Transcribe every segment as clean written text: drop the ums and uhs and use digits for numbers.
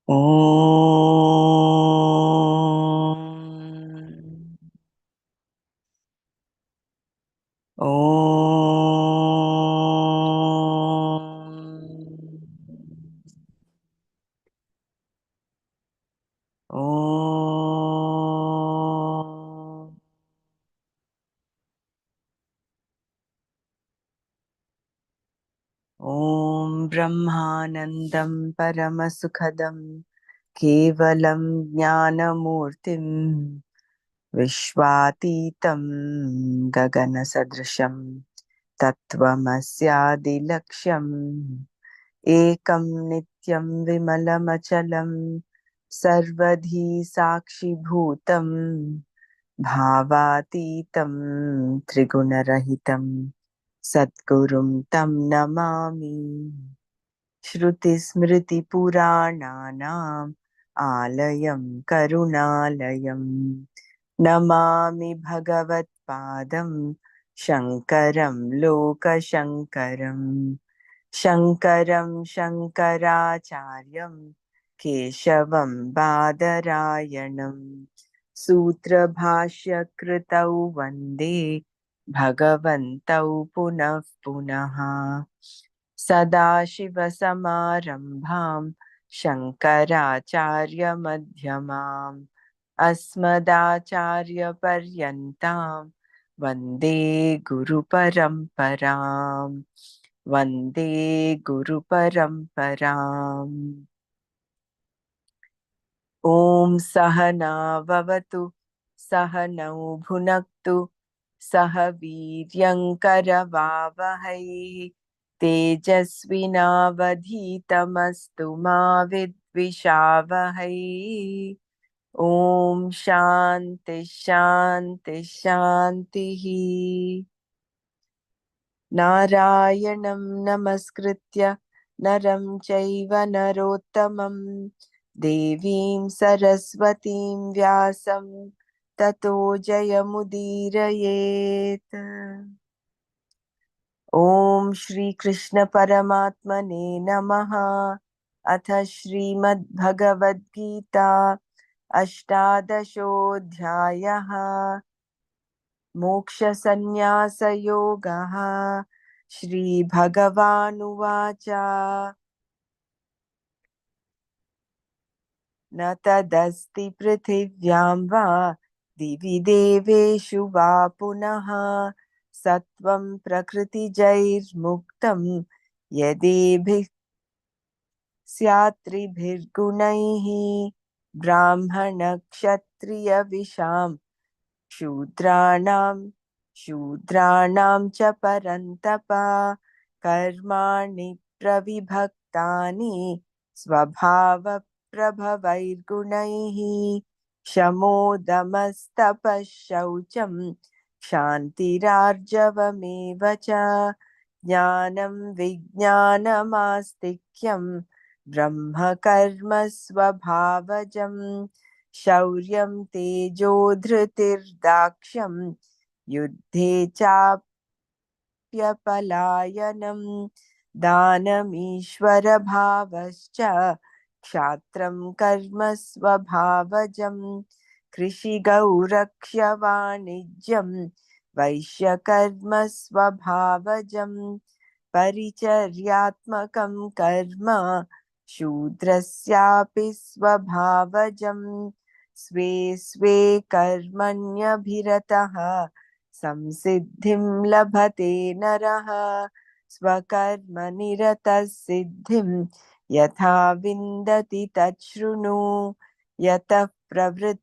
ॐ ॐ ब्रह्मानन्दं परमसुखदं केवलं ज्ञानमूर्तिं विश्वातीतं गगनसदृशं तत्त्वमस्यादिलक्ष्यम् एकं नित्यं विमलमचलं सर्वधी साक्षिभूतं भावातीतं त्रिगुणरहितं सद्गुरुं तं नमामि। श्रुतिस्मृतिपुराणानाम् आलयं करुणालयं नमामि भगवत्पादं शङ्करं लोकशङ्करं शङ्करं शङ्कराचार्यं केशवं बादरायणं सूत्रभाष्यकृतौ वन्दे भगवन्तौ पुनः पुनः सदाशिवसमारम्भां शङ्कराचार्यमध्यमाम् अस्मदाचार्यपर्यन्तां वन्दे गुरुपरम्पराम् वन्दे गुरुपरम्पराम्। ॐ सहना भवतु सहनौ भुनक्तु सह वीर्यङ्करवावहै तेजस्विनावधीतमस्तु मा विद्विषावहै। ॐ शान्ति शान्ति शान्तिः। नारायणं नमस्कृत्य नरं चैव नरोत्तमं देवीं सरस्वतीं व्यासं ततो जयमुदीरयेत्। ॐ श्रीकृष्ण परमात्मने नमः। अथ श्रीमद्भगवद्गीता अष्टादशोऽध्यायः मोक्षसंन्यासयोगः। श्रीभगवानुवाच न तदस्ति पृथिव्यां वा दिवि देवेषु वा पुनः सत्त्वं प्रकृतिजैर्मुक्तं यदेभिः स्यात्रिभिर्गुणैः ब्राह्मणक्षत्रियविशां शूद्राणां च परन्तप कर्माणि प्रविभक्तानि स्वभावप्रभवैर्गुणैः शमोदमस्तपः शौचं क्षान्तिरार्जवमेव च ज्ञानं विज्ञानमास्तिक्यं ब्रह्मकर्म स्वभावजम् शौर्यं तेजो धृतिर्दाक्ष्यं युद्धे चाप्यपलायनं दानमीश्वरभावश्च क्षात्रं कर्म स्वभावजं कृषिगौरक्ष्यवाणिज्यं वैश्यकर्म स्वभावजं परिचर्यात्मकं कर्म शूद्रस्यापि स्वभावजं स्वे स्वे कर्मण्यभिरतः संसिद्धिं लभते नरः स्वकर्मनिरतः सिद्धिं यथा विन्दति तच्छृणु यतः प्रवृत्तिर्भूतानां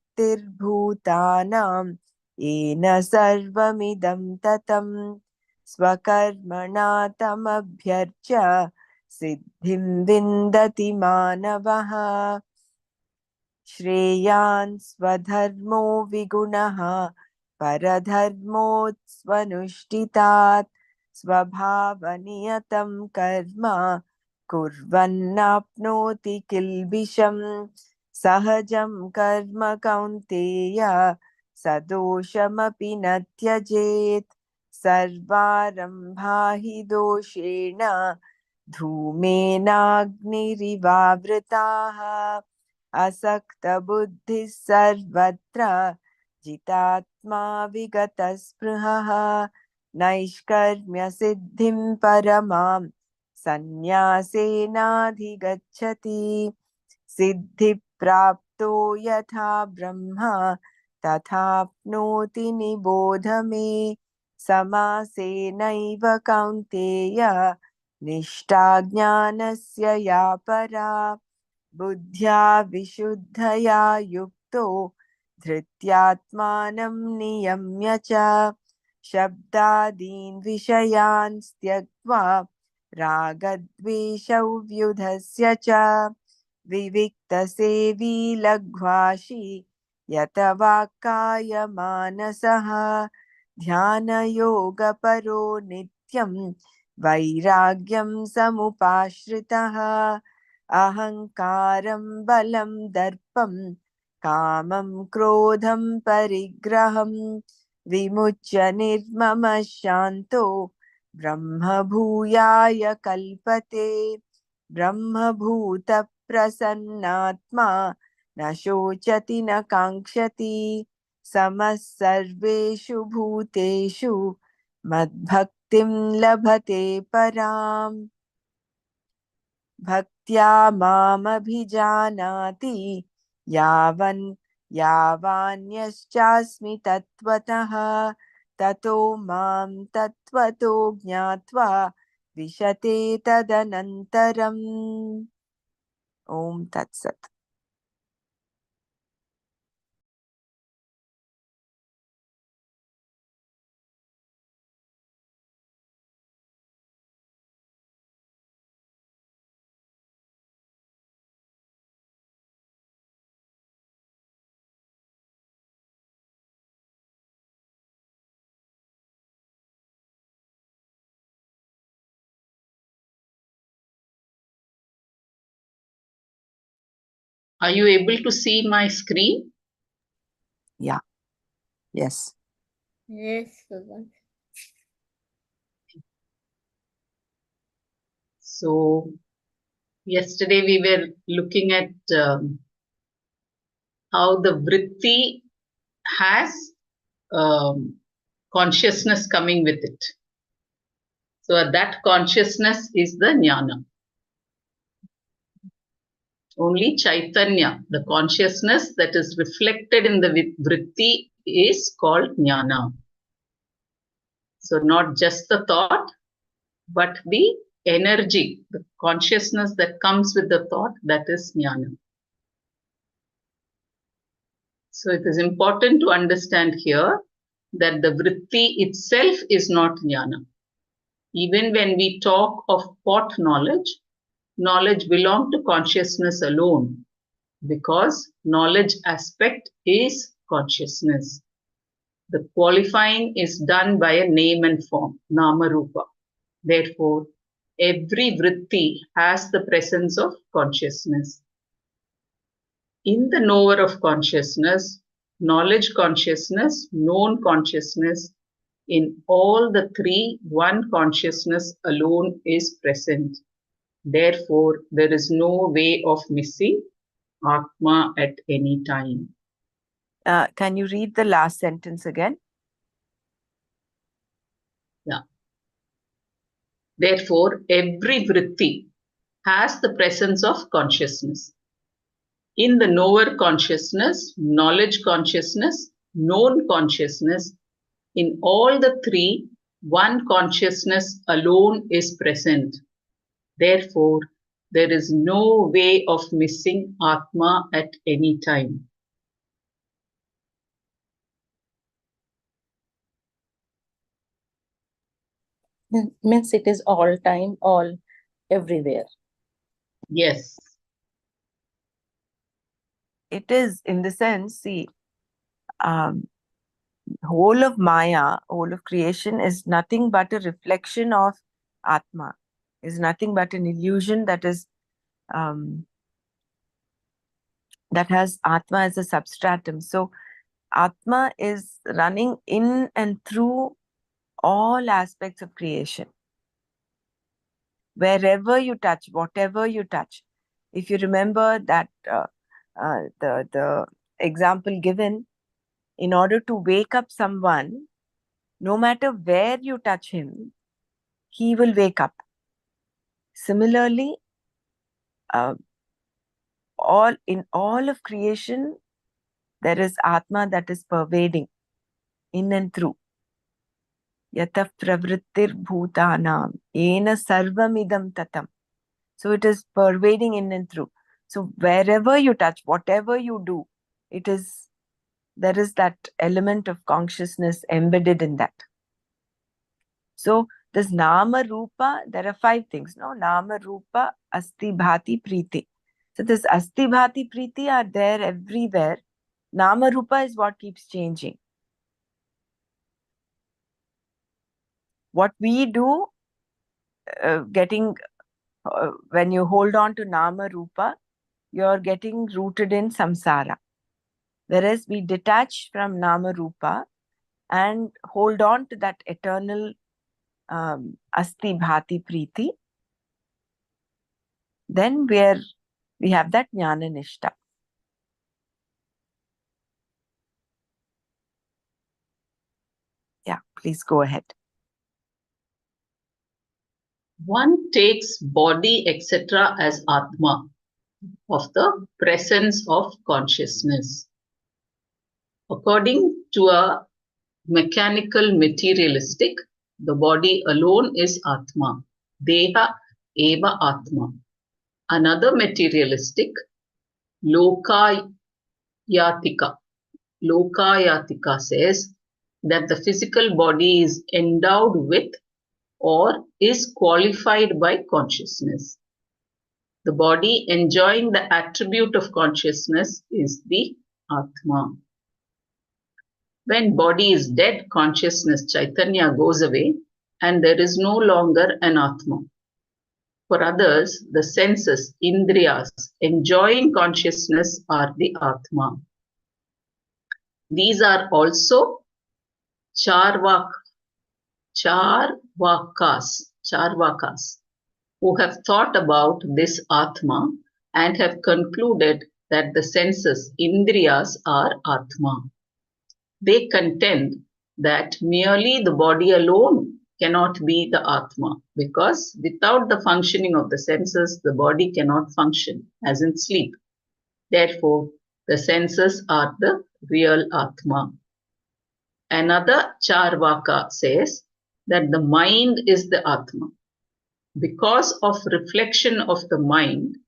येन सर्वमिदं ततं स्वकर्मणा तमभ्यर्च्य सिद्धिं विन्दति मानवः श्रेयान् स्वधर्मो विगुणः परधर्मोऽस्वनुष्ठितात् स्वभावनियतं कर्म कुर्वन्नाप्नोति किल्बिषम् सहजं कर्म कौन्तेय सदोषमपि न त्यजेत् सर्वारम्भा हि दोषेण धूमेनाग्निरिवावृताः असक्तबुद्धिः सर्वत्र जितात्मा विगतस्पृहः नैष्कर्म्यसिद्धिं परमां सन्न्यासेनाधिगच्छति सिद्धिप्राप्तो यथा ब्रह्मा तथाप्नोति निबोध मे समासेनैव कौन्तेय निष्ठा ज्ञानस्य या परा बुद्ध्या विशुद्धया युक्तो धृत्यात्मानं नियम्य च शब्दादीन् विषयान् त्यक्त्वा रागद्वेषौ व्युधस्य च विविक्तसेवी लघ्वाशी यत वाक्कायमानसः ध्यानयोगपरो नित्यं वैराग्यं समुपाश्रितः अहङ्कारं बलं दर्पं कामं क्रोधं परिग्रहं विमुच्य निर्ममः शान्तो ब्रह्मभूयाय कल्पते ब्रह्मभूतप्रसन्नात्मा न शोचति न काङ्क्षति समः सर्वेषु भूतेषु मद्भक्तिं लभते पराम् भक्त्या मामभिजानाति यावान्यश्चास्मि तत्त्वतः ततो मां तत्त्वतो ज्ञात्वा विशते तदनन्तरम् ओम तत्सत्। Are you able to see my screen? Yeah. Yes. Yes, Susan. So yesterday we were looking at how the vritti has consciousness coming with it. So that consciousness is the jnana. Only Chaitanya, the consciousness that is reflected in the vritti, is called jnana. So not just the thought, but the energy, the consciousness that comes with the thought, that is jnana. So it is important to understand here that the vritti itself is not jnana. Even when we talk of pot knowledge, knowledge belongs to consciousness alone, because knowledge aspect is consciousness. The qualifying is done by a name and form, nama rupa. Therefore, every vritti has the presence of consciousness. In the knower of consciousness, knowledge consciousness, known consciousness, in all the three, one consciousness alone is present. Therefore, there is no way of missing Atma at any time. Can you read the last sentence again? Yeah. Therefore, every vritti has the presence of consciousness. In the knower consciousness, knowledge consciousness, known consciousness, in all the three, one consciousness alone is present. Therefore, there is no way of missing Atma at any time. Means it is all time, all everywhere. Yes. It is, in the sense, see, whole of Maya, whole of creation is nothing but a reflection of Atma, is nothing but an illusion that is that has Atma as a substratum. So Atma is running in and through all aspects of creation. Wherever you touch, whatever you touch. If you remember that the example given, in order to wake up someone, no matter where you touch him, he will wake up. Similarly, uh, in all of creation, there is Atma that is pervading in and through. Yatah pravrittir bhutanam ena sarvamidam tatam. So it is pervading in and through. So wherever you touch, whatever you do, there is that element of consciousness embedded in that. So this Nama Rupa, there are 5 things, no? Nama Rupa, Asti Bhati Priti. So this Asti Bhati Priti are there everywhere. Nama Rupa is what keeps changing. What we do, when you hold on to Nama Rupa, you're getting rooted in samsara. Whereas we detach from Nama Rupa and hold on to that eternal Asti Bhati Priti, then we have that Jnana Nishta. Yeah, please go ahead. One takes body, etc., as Atma, of the presence of consciousness. According to a mechanical materialistic, the body alone is Atma. Deha eva Atma. Another materialistic, Lokayatika. Lokayatika says that the physical body is endowed with or is qualified by consciousness. The body enjoying the attribute of consciousness is the Atma. When body is dead, consciousness, Chaitanya, goes away and there is no longer an Atma. For others, the senses, Indriyas, enjoying consciousness are the Atma. These are also Charvakas, who have thought about this Atma and have concluded that the senses, Indriyas, are Atma. They contend that merely the body alone cannot be the Atma, because without the functioning of the senses, the body cannot function, as in sleep. Therefore, the senses are the real Atma. Another Charvaka says that the mind is the Atma. Because of reflection of the mind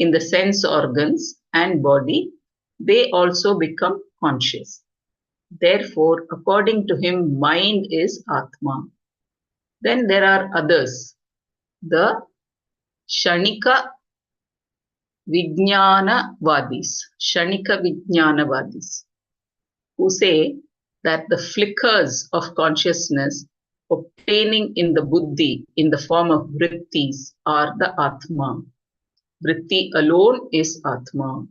in the sense organs and body, they also become conscious. Therefore, according to him, mind is Atma. Then there are others, the Shanika Vijnanavadis, who say that the flickers of consciousness obtaining in the buddhi in the form of vrittis are the Atma. Vritti alone is Atma.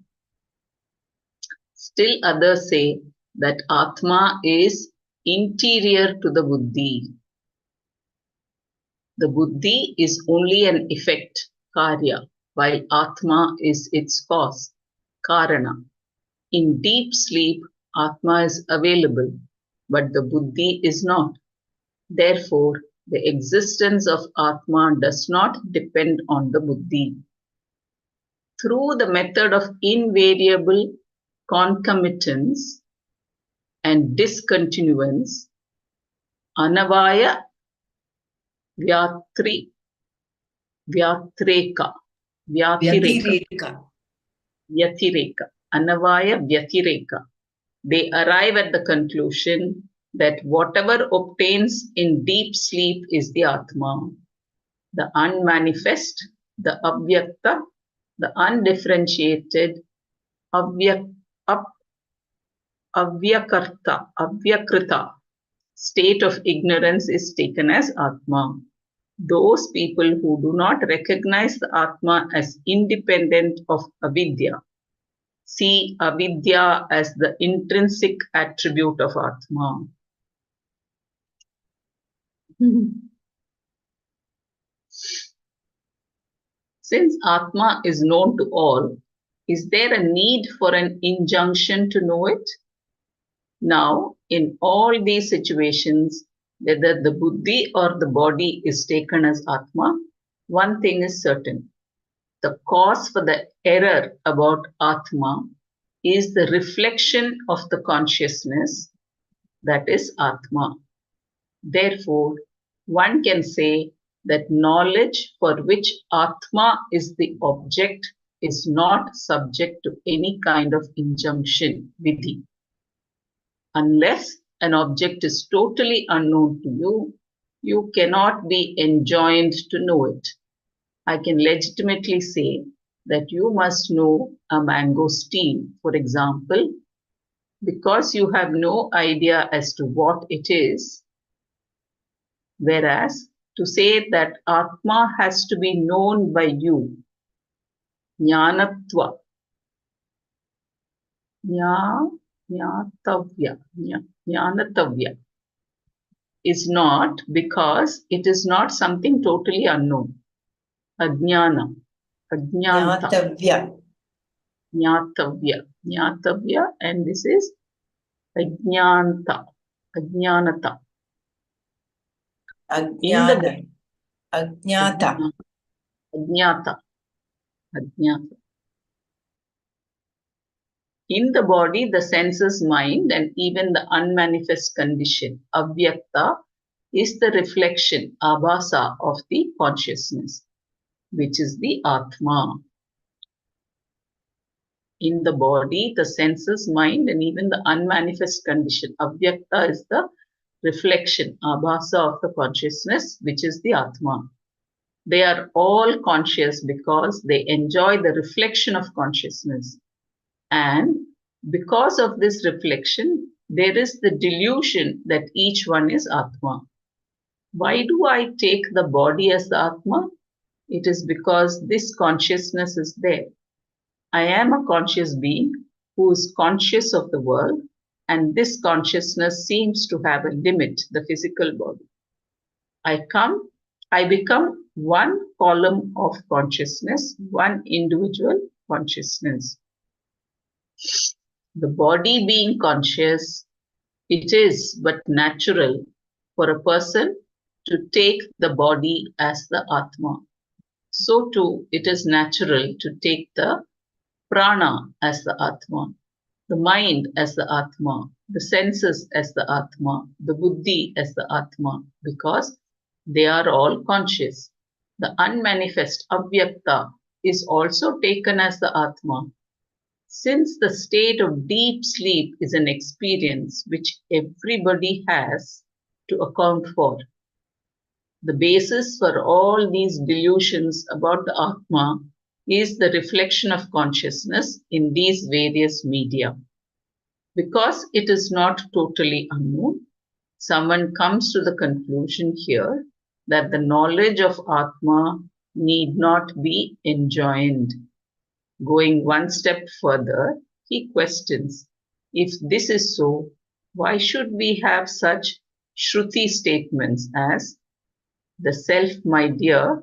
Still others say that Atma is interior to the buddhi. The buddhi is only an effect, karya, while Atma is its cause, karana. In deep sleep, Atma is available, but the buddhi is not. Therefore, the existence of Atma does not depend on the buddhi. Through the method of invariable concomitance and discontinuance, anavaya vyatreka, Vyatireka. anavaya vyatireka, they arrive at the conclusion that whatever obtains in deep sleep is the Atma, the unmanifest, the avyakta, the undifferentiated, avyakrita state of ignorance is taken as Atma. Those people who do not recognize the Atma as independent of avidya see avidya as the intrinsic attribute of Atma. Since Atma is known to all, Is there a need for an injunction to know it? Now, in all these situations, whether the buddhi or the body is taken as Atma, one thing is certain. The cause for the error about Atma is the reflection of the consciousness, that is Atma. Therefore, one can say that knowledge for which Atma is the object is not subject to any kind of injunction, vidhi. Unless an object is totally unknown to you, you cannot be enjoined to know it. I can legitimately say that you must know a mangosteen, for example, because you have no idea as to what it is. Whereas to say that Atma has to be known by you, jnanatva, jnanatavya, is not, because it is not something totally unknown. Ajnana, ajnanta, jnatavya, and this is ajnanta, ajnanata. In the Ajnata. ajnata, ajnata. In the body, the senses, mind, and even the unmanifest condition, avyakta, is the reflection, abhasa, of the consciousness, which is the Atma. In the body, the senses, mind, and even the unmanifest condition, avyakta, is the reflection, abhasa, of the consciousness, which is the Atma. They are all conscious because they enjoy the reflection of consciousness. And because of this reflection, there is the delusion that each one is Atma. Why do I take the body as the Atma? It is because this consciousness is there. I am a conscious being who is conscious of the world, and this consciousness seems to have a limit, the physical body. I become one column of consciousness, one individual consciousness. The body being conscious, it is but natural for a person to take the body as the Atma. So too, it is natural to take the prana as the Atma, the mind as the Atma, the senses as the Atma, the buddhi as the Atma, because they are all conscious. The unmanifest avyakta is also taken as the Atma. Since the state of deep sleep is an experience which everybody has to account for, the basis for all these delusions about the Atma is the reflection of consciousness in these various media. Because it is not totally unknown, someone comes to the conclusion here that the knowledge of Atma need not be enjoined. Going one step further, he questions, if this is so, why should we have such Shruti statements as, the self, my dear,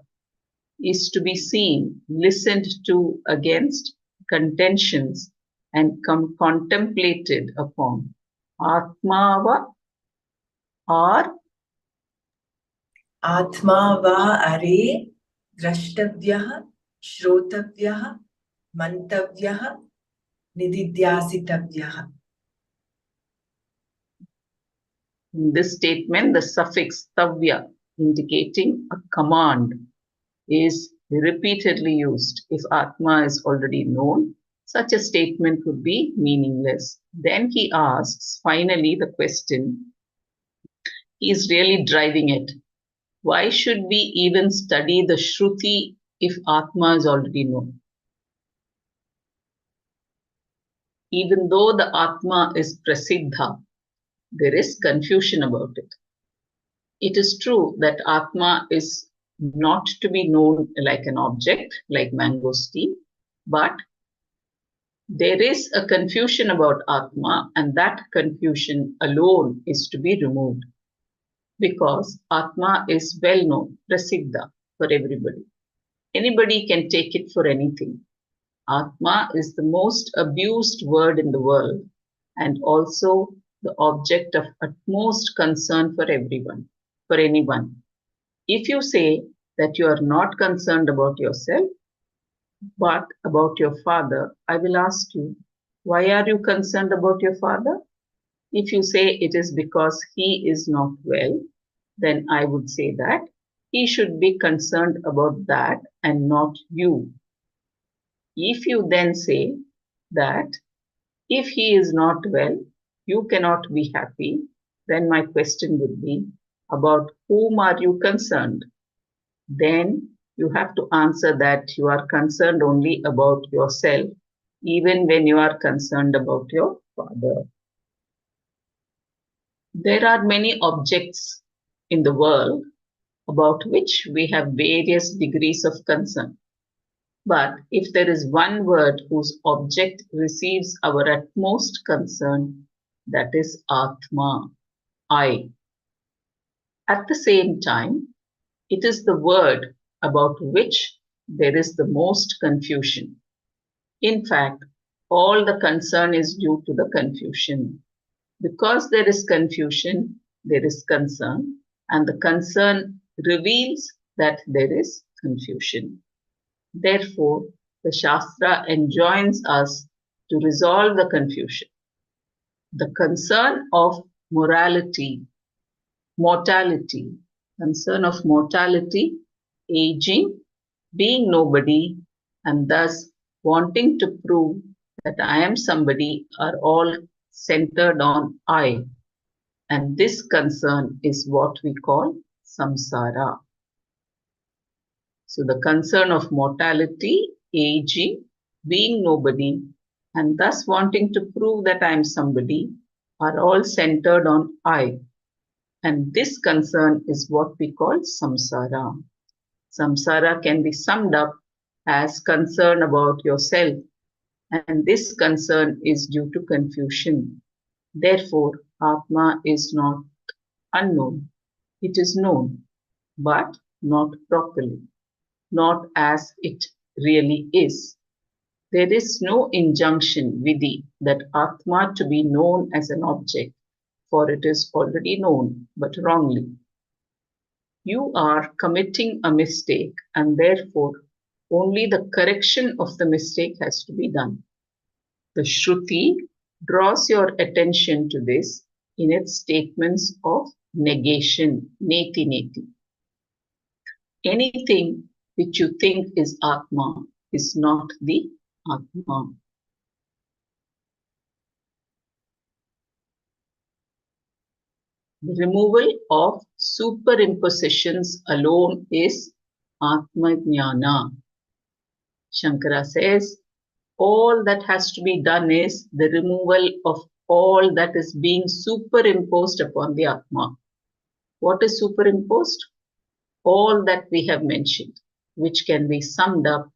is to be seen, listened to against contentions, and contemplated upon. Atmava or Atma va are drashtavyah, shrotavyah, mantavyah, nididhyasitavyah. in this statement, the suffix tavya, indicating a command, is repeatedly used. If Atma is already known, such a statement would be meaningless. Then he asks, finally, the question, he is really driving it. Why should we even study the Shruti if Atma is already known? Even though the Atma is prasiddha, there is confusion about it. It is true that Atma is not to be known like an object, like mangosteen, but there is a confusion about Atma, and that confusion alone is to be removed. Because Atma is well known, prasiddha, for everybody. Anybody can take it for anything. Atma is the most abused word in the world and also the object of utmost concern for everyone, for anyone. If you say that you are not concerned about yourself, but about your father, I will ask you, why are you concerned about your father? If you say it is because he is not well, then I would say that he should be concerned about that and not you. If you then say that if he is not well, you cannot be happy, then my question would be, about whom are you concerned? Then you have to answer that you are concerned only about yourself, even when you are concerned about your father. There are many objects in the world about which we have various degrees of concern. But if there is one word whose object receives our utmost concern, that is Atma, I. At the same time, it is the word about which there is the most confusion. In fact, all the concern is due to the confusion. Because there is confusion, there is concern, and the concern reveals that there is confusion. Therefore, the Shastra enjoins us to resolve the confusion. The concern of mortality, concern of mortality, aging, being nobody, and thus wanting to prove that I am somebody are all centered on I. And this concern is what we call samsara. So the concern of mortality, aging, being nobody, and thus wanting to prove that I am somebody are all centered on I. And this concern is what we call samsara. Samsara can be summed up as concern about yourself, and this concern is due to confusion. Therefore, Atma is not unknown. It is known, but not properly, not as it really is. There is no injunction, vidhi, that Atma to be known as an object, for it is already known, but wrongly. You are committing a mistake, and therefore only the correction of the mistake has to be done. The Shruti draws your attention to this in its statements of negation, neti neti. Anything which you think is Atma is not the Atma. The removal of superimpositions alone is Atma Jnana. Shankara says, all that has to be done is the removal of all that is being superimposed upon the Atma. What is superimposed? All that we have mentioned, which can be summed up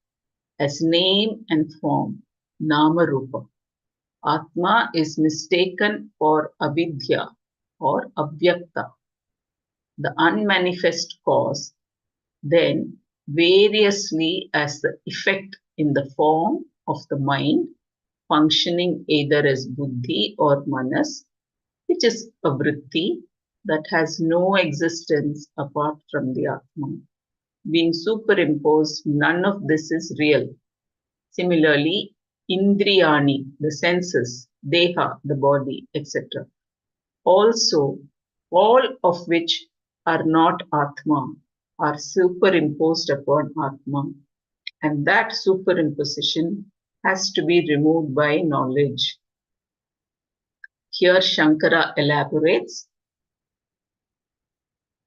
as name and form, Nama Rupa. Atma is mistaken for avidya or avyakta, the unmanifest cause, then variously as the effect in the form of the mind functioning either as buddhi or manas, which is a vritti that has no existence apart from the Atma. Being superimposed, none of this is real. Similarly, indriyani, the senses, deha, the body, etc. Also, all of which are not Atma are superimposed upon Atma, and that superimposition has to be removed by knowledge. Here Shankara elaborates.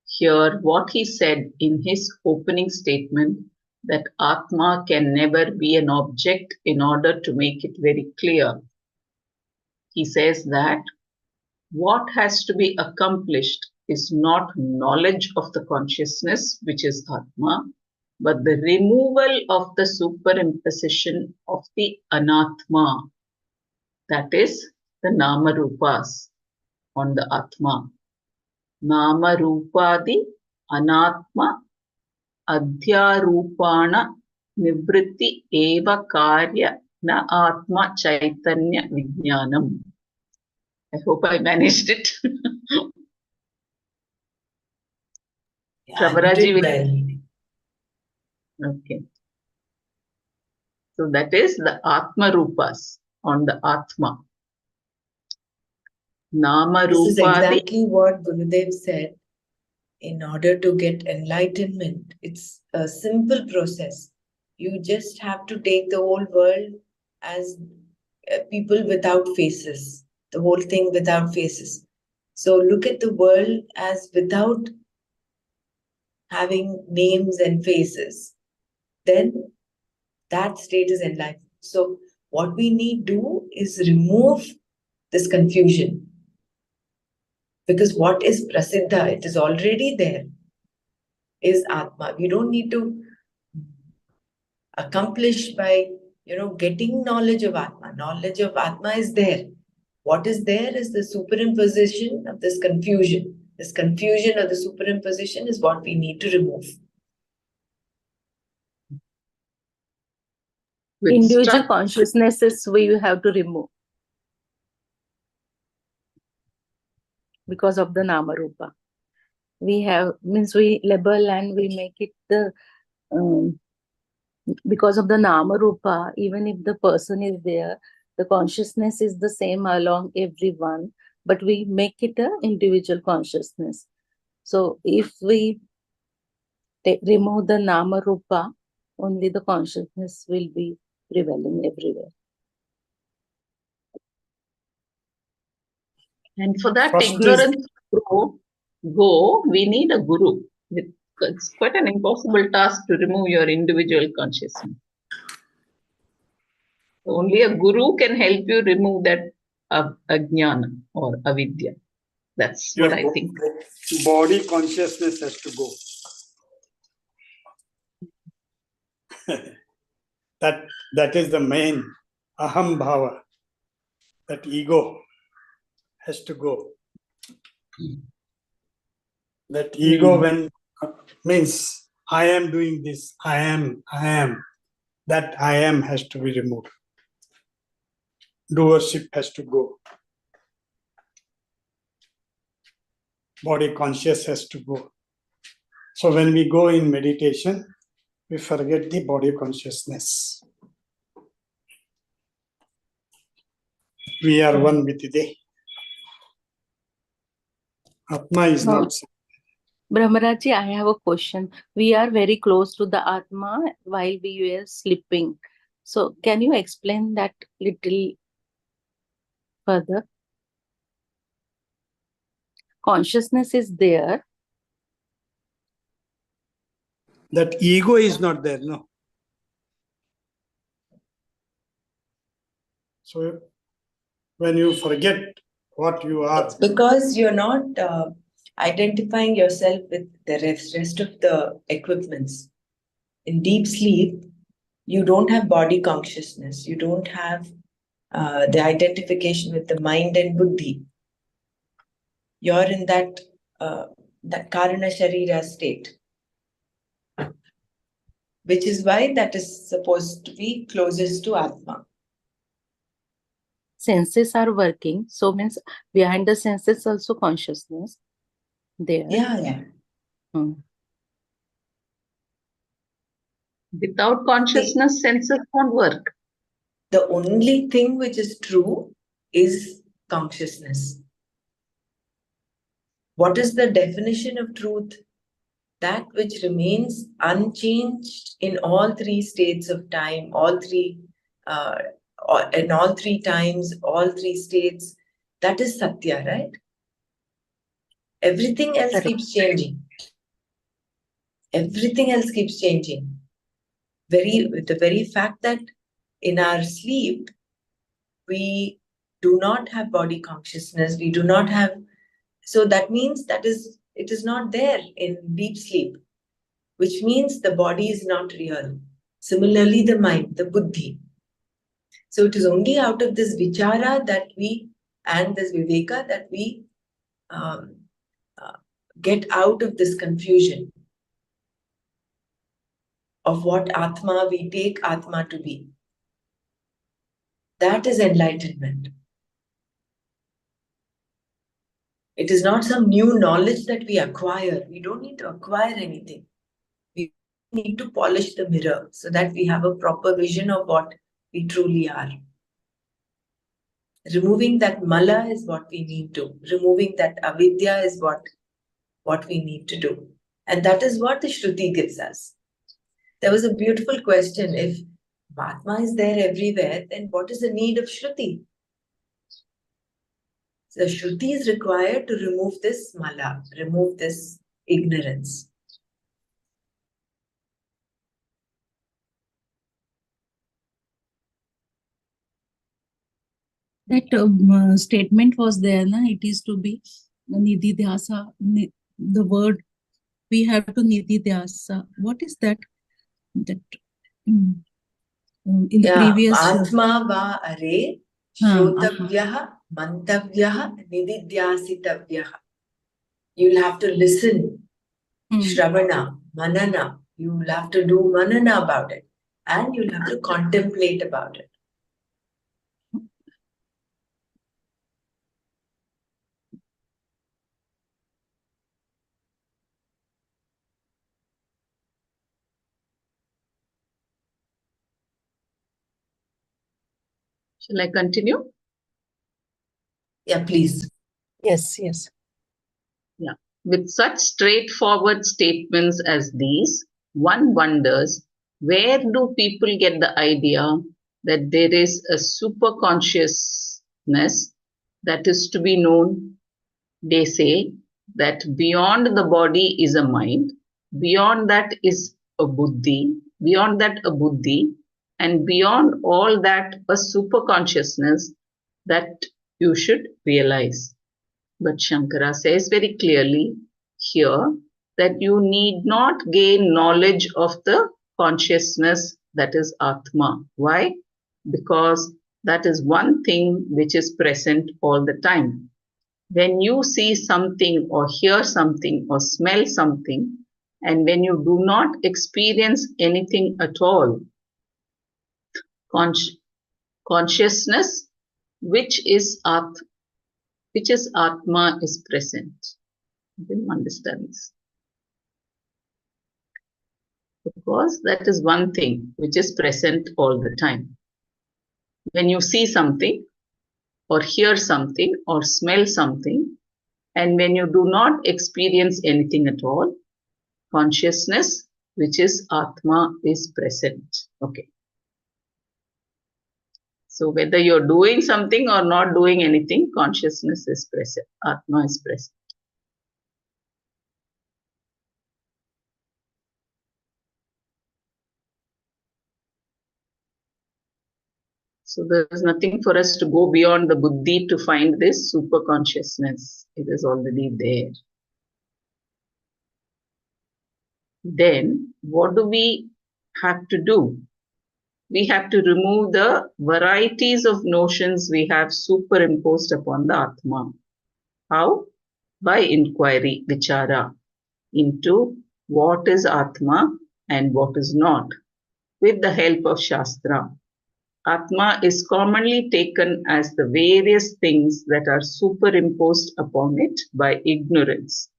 Here what he said in his opening statement that Atma can never be an object in order to make it very clear. He says that what has to be accomplished is not knowledge of the consciousness, which is Atma, but the removal of the superimposition of the Anatma, that is the Nama Rupas on the Atma. Nama Rupadi Anatma Adhyarupana Nivritti eva karya na atma chaitanya vijnanam. I hope I managed it. Yeah, you Pravaraji did will. well. Okay. So that is the Atma Rupas on the Atma. Nama This is Rupadi. exactly what Gurudev said. In order to get enlightenment, it's a simple process. You just have to take the whole world as people without faces, the whole thing without faces. So look at the world as without having names and faces. Then that state is enlightened. So what we need to do is remove this confusion. Because what is prasiddha, it is already there, is Atma. We don't need to accomplish by getting knowledge of Atma. Knowledge of Atma is there. What is there is the superimposition of this confusion. This confusion or the superimposition is what we need to remove. Individual consciousnesses we have to remove because of the Nama Rupa. We have, means we label and we make it the, because of the Nama Rupa, even if the person is there, the consciousness is the same along everyone, but we make it a individual consciousness. So if we remove the Nama Rupa, only the consciousness will be prevailing everywhere. And for that First ignorance to go, we need a guru. It's quite an impossible task to remove your individual consciousness. Only a guru can help you remove that ajnana or avidya. That's what I think. Body consciousness has to go. that is the main aham bhava. That ego has to go. That ego when means I am doing this, I am, that I am has to be removed. Doership has to go. Body conscious has to go. So when we go in meditation, we forget the body consciousness. We are one with the Atma is not. Brahmaraji, I have a question. We are very close to the Atma while we were sleeping. So can you explain that little further? Consciousness is there. That ego is not there, no. So when you forget what you are. It's because you're not identifying yourself with the rest of the equipments. In deep sleep, you don't have body consciousness. You don't have the identification with the mind and buddhi. You're in that karana sharira state, which is why that is supposed to be closest to Atma. Senses are working, so means behind the senses also consciousness there. Yeah. Without consciousness, senses won't work. The only thing which is true is consciousness. What is the definition of truth? That which remains unchanged in all three states of time, in all three times, all three states. That is Satya, right? Everything else keeps changing. Everything else keeps changing. The very fact that in our sleep, we do not have body consciousness, we do not have, so that means it is not there in deep sleep, which means the body is not real. Similarly, the mind, the buddhi. So it is only out of this vichara and this viveka that we get out of this confusion. of what Atma we take Atma to be. That is enlightenment. It is not some new knowledge that we acquire. We don't need to acquire anything. We need to polish the mirror so that we have a proper vision of what we truly are. Removing that mala is what we need to. Removing that avidya is what we need to do. And that is what the Shruti gives us. There was a beautiful question. If Atma is there everywhere, then what is the need of Shruti? The Shruti is required to remove this mala, remove this ignorance. That statement was there, na? It is to be nidhi dhyasa. The word we have to nidhi dhyasa. What is that? That in the previous. Atma va are shrotavyaha mantavyaha nididhyasitavyaha. You'll have to listen, shravana, manana. You'll have to do manana about it. And you'll have to contemplate about it. Shall I continue? Yeah, please. Yes, yes. Yeah. With such straightforward statements as these, one wonders, where do people get the idea that there is a super consciousness that is to be known? They say that beyond the body is a mind, beyond that is a buddhi, beyond that a buddhi, and beyond all that a super consciousness that you should realize. But Shankara says very clearly here that you need not gain knowledge of the consciousness that is Atma. Why? Because that is one thing which is present all the time. When you see something or hear something or smell something, and when you do not experience anything at all, consciousness, which is Atma is present. I didn't understand this. Because that is one thing which is present all the time. When you see something or hear something or smell something, and when you do not experience anything at all, consciousness, which is Atma, is present. Okay. So whether you're doing something or not doing anything, consciousness is present. Atma is present. So there is nothing for us to go beyond the buddhi to find this super consciousness. It is already there. Then what do we have to do? We have to remove the varieties of notions we have superimposed upon the Atma. How? By inquiry, vichara, into what is Atma and what is not, with the help of Shastra. Atma is commonly taken as the various things that are superimposed upon it by ignorance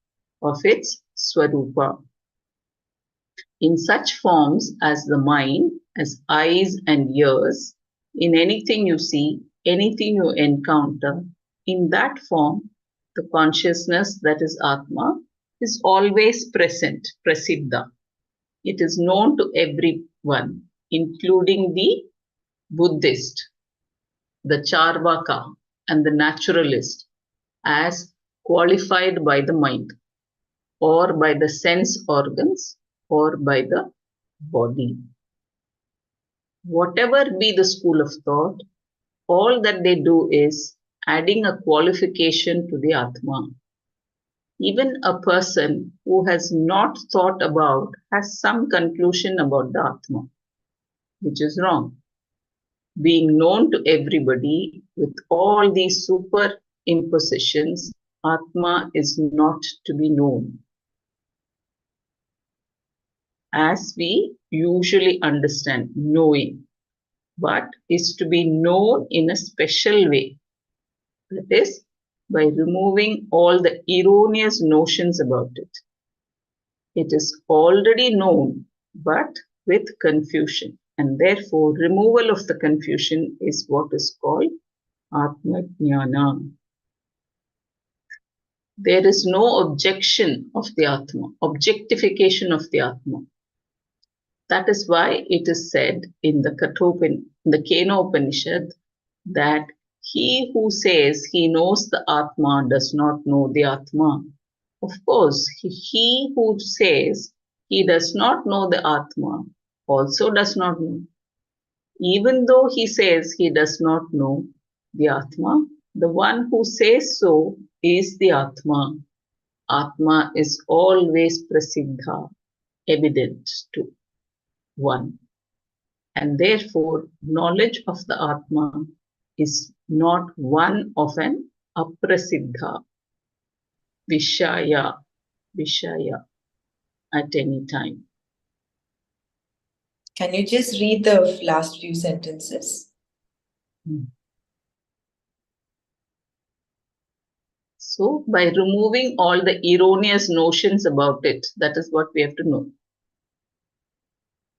of its Swarupa. In such forms as the mind, as eyes and ears, in anything you see, anything you encounter, in that form, the consciousness that is Atma is always present, prasiddha. It is known to everyone, including the Buddhist, the Charvaka, and the naturalist, as qualified by the mind, or by the sense organs, or by the body. Whatever be the school of thought, all that they do is adding a qualification to the Atma. Even a person who has not thought about has some conclusion about the Atma, which is wrong. Being known to everybody with all these superimpositions, Atma is not to be known. as we usually understand knowing, but is to be known in a special way. That is, by removing all the erroneous notions about it. It is already known, but with confusion. And therefore, removal of the confusion is what is called Atma Jnana. There is no objection of the Atma, objectification of the Atma. That is why it is said in the Kena Upanishad that he who says he knows the Atma does not know the Atma. Of course, he who says he does not know the Atma also does not know. Even though he says he does not know the Atma, the one who says so is the Atma. Atma is always prasiddha, evident to one. And therefore, knowledge of the Atma is not one of an aprasiddha, vishaya at any time. Can you just read the last few sentences? So, by removing all the erroneous notions about it, that is what we have to know.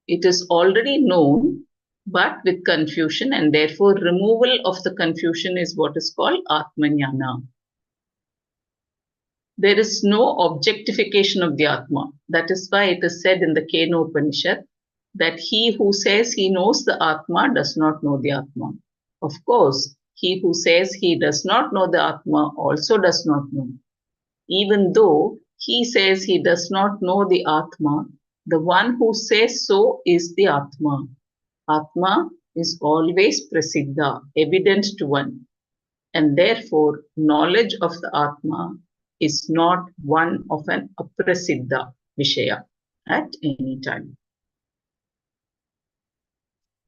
It is already known, but with confusion, and therefore removal of the confusion is what is called Atmajnana. There is no objectification of the Atma. That is why it is said in the Kena Upanishad that he who says he knows the Atma does not know the Atma. Of course, he who says he does not know the Atma also does not know. Even though he says he does not know the Atma, the one who says so is the Atma. Atma is always prasiddha, evident to one. And therefore, knowledge of the Atma is not one of an aprasiddha vishaya at any time.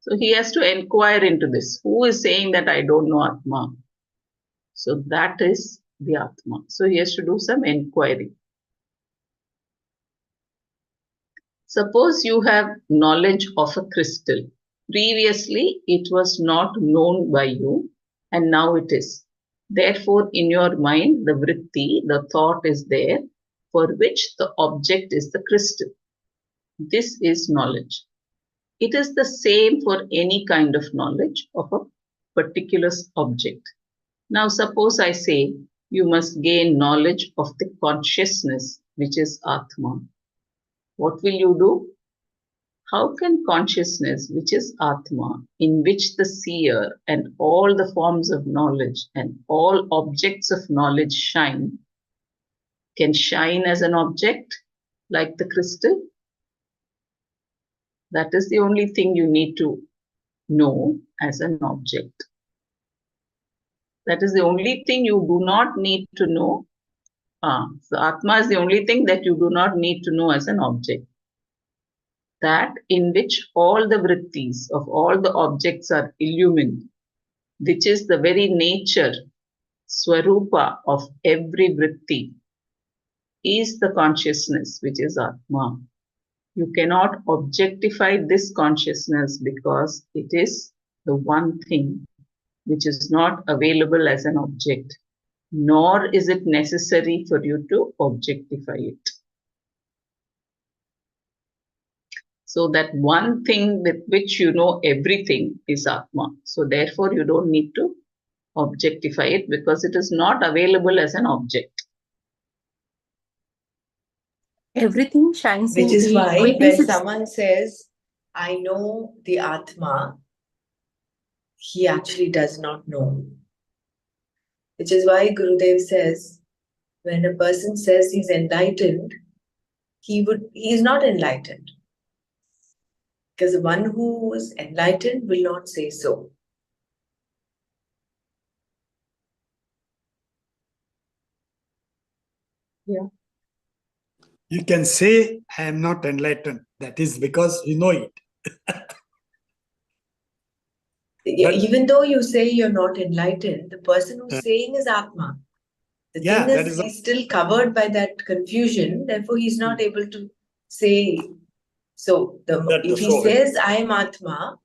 So he has to inquire into this. Who is saying that I don't know Atma? So that is the Atma. So he has to do some inquiry. Suppose you have knowledge of a crystal. Previously, it was not known by you, and now it is. Therefore, in your mind, the vritti, the thought is there, for which the object is the crystal. This is knowledge. It is the same for any kind of knowledge of a particular object. Now, suppose I say you must gain knowledge of the consciousness, which is Atma. What will you do? How can consciousness, which is Atma, in which the seer and all the forms of knowledge and all objects of knowledge shine, can shine as an object like the crystal? That is the only thing you need to know as an object. That is the only thing you do not need to know. So Atma is the only thing that you do not need to know as an object. That in which all the vrittis of all the objects are illumined, which is the very nature, swarupa of every vritti, is the consciousness, which is Atma. You cannot objectify this consciousness because it is the one thing which is not available as an object, nor is it necessary for you to objectify it. So that one thing with which you know everything is Atma. So therefore you don't need to objectify it because it is not available as an object. Everything shines Which in is why when witness someone says, I know the Atma, he actually does not know. Which is why Gurudev says, when a person says he's enlightened, he is not enlightened. Because the one who is enlightened will not say so. Yeah. You can say, I am not enlightened. That is because you know it. Even though you say you're not enlightened, the person who's saying is Atma. The thing is, he's still covered by that confusion, therefore he's not able to say So That the if he soul. says, I am Atma,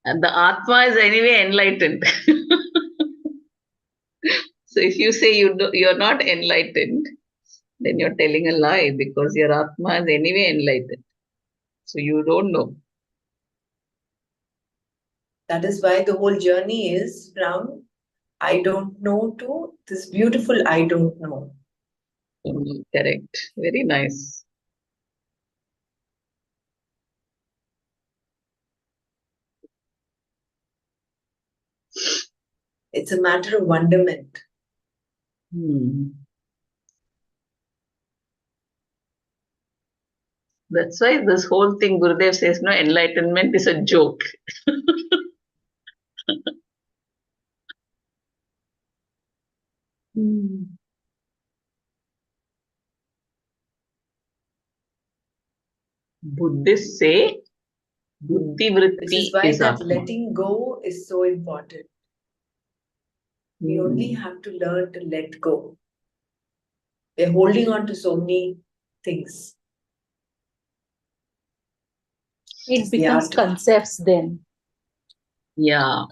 and the Atma is anyway enlightened. So if you say you're not enlightened, then you're telling a lie, because your Atma is anyway enlightened. So you don't know. that is why the whole journey is from I don't know to this beautiful I don't know. Correct. Very nice. It's a matter of wonderment. That's why this whole thing, Gurudev says, no, enlightenment is a joke. Buddhists say buddhi vritti Which is why is that Atma. letting go is so important. We only have to learn to let go. We're holding on to so many things. It becomes concepts then. Yeah.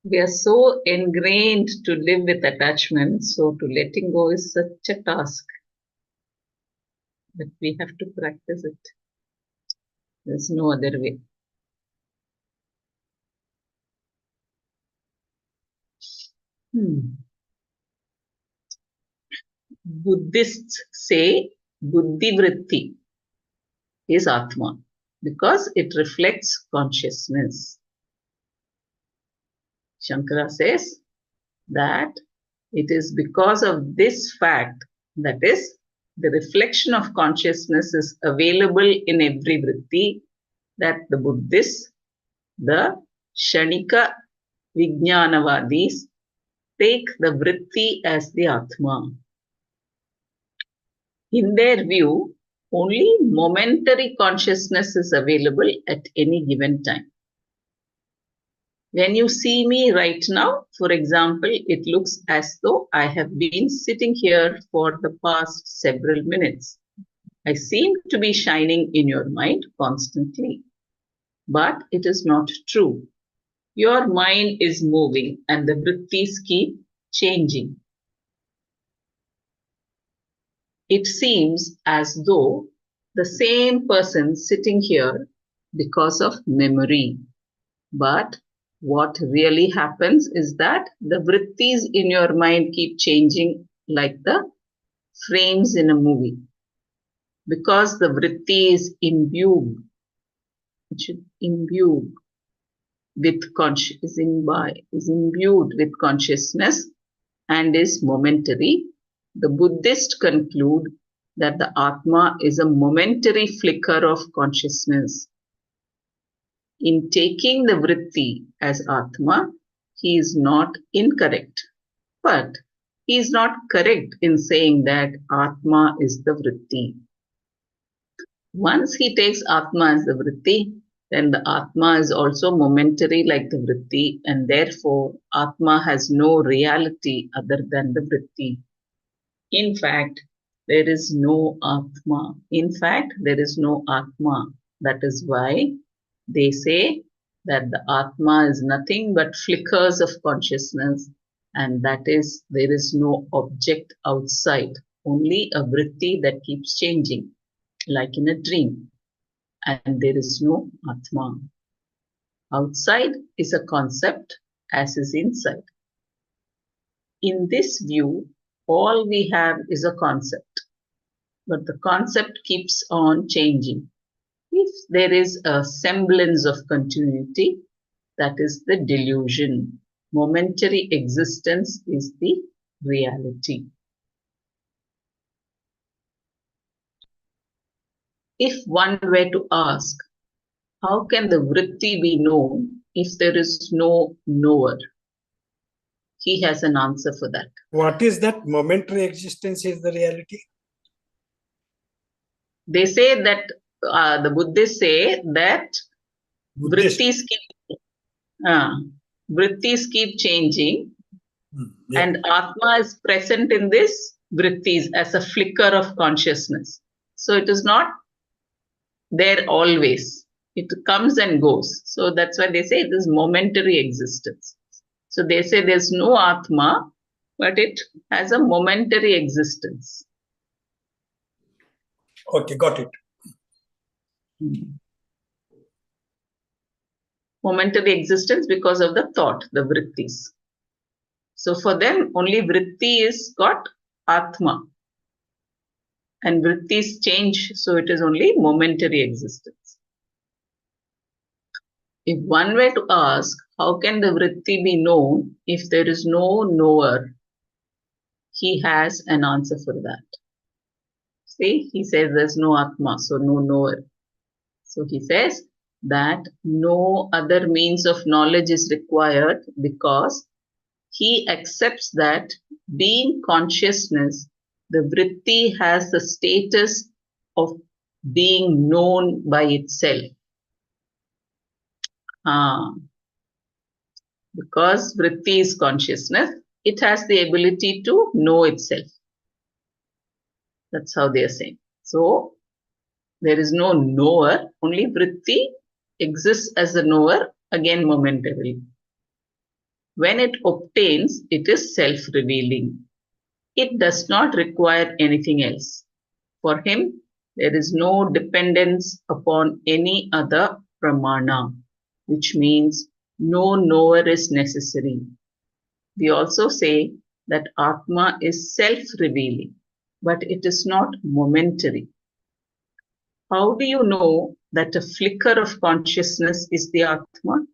We are so ingrained to live with attachment, so to letting go is such a task. But we have to practice it. There's no other way. Buddhists say buddhi vritti is Atma because it reflects consciousness. Shankara says that it is because of this fact, that is, the reflection of consciousness is available in every vritti, that the Buddhists, the Shanika Vijnanavadis, take the vritti as the Atma. In their view, only momentary consciousness is available at any given time. When you see me right now, for example, it looks as though I have been sitting here for the past several minutes. I seem to be shining in your mind constantly. But it is not true. Your mind is moving and the vrittis keep changing. It seems as though the same person sitting here because of memory. But what really happens is that the vrittis in your mind keep changing like the frames in a movie. Because the vritti is imbued with is imbued with consciousness and is momentary, the Buddhists conclude that the Atma is a momentary flicker of consciousness. In taking the vritti as Atma, he is not incorrect, but he is not correct in saying that Atma is the vritti. Once he takes Atma as the vritti, then the Atma is also momentary like the vritti, and therefore Atma has no reality other than the vritti. In fact, there is no Atma. In fact, there is no Atma. That is why they say that the Atma is nothing but flickers of consciousness, and that is, there is no object outside, only a vritti that keeps changing, like in a dream, and there is no Atma. Outside is a concept, as is inside. In this view, all we have is a concept, but the concept keeps on changing. If there is a semblance of continuity, that is the delusion. Momentary existence is the reality. If one were to ask, how can the vritti be known if there is no knower? he has an answer for that. What is that momentary existence is the reality? They say that, the Buddhists say that Buddhist. vrittis keep changing, Yeah. and Atma is present in this vrittis as a flicker of consciousness. So it is not there always. It comes and goes. So that's why they say it is momentary existence. So they say there's no Atma, but it has a momentary existence. Okay, got it. Momentary existence because of the thought, the vrittis. So for them, only vritti is got Atma. And vrittis change, so it is only momentary existence. If one were to ask, how can the vritti be known if there is no knower? He has an answer for that. See, he says there's no Atma, so no knower. So he says that no other means of knowledge is required because he accepts that being consciousness, the vritti has the status of being known by itself. Because vritti is consciousness, it has the ability to know itself. That's how they are saying. So there is no knower, only vritti exists as a knower, again momentarily. When it obtains, it is self-revealing. It does not require anything else. For him, there is no dependence upon any other pramana, which means no knower is necessary. We also say that Atma is self-revealing, but it is not momentary. How do you know that a flicker of consciousness is the Atma?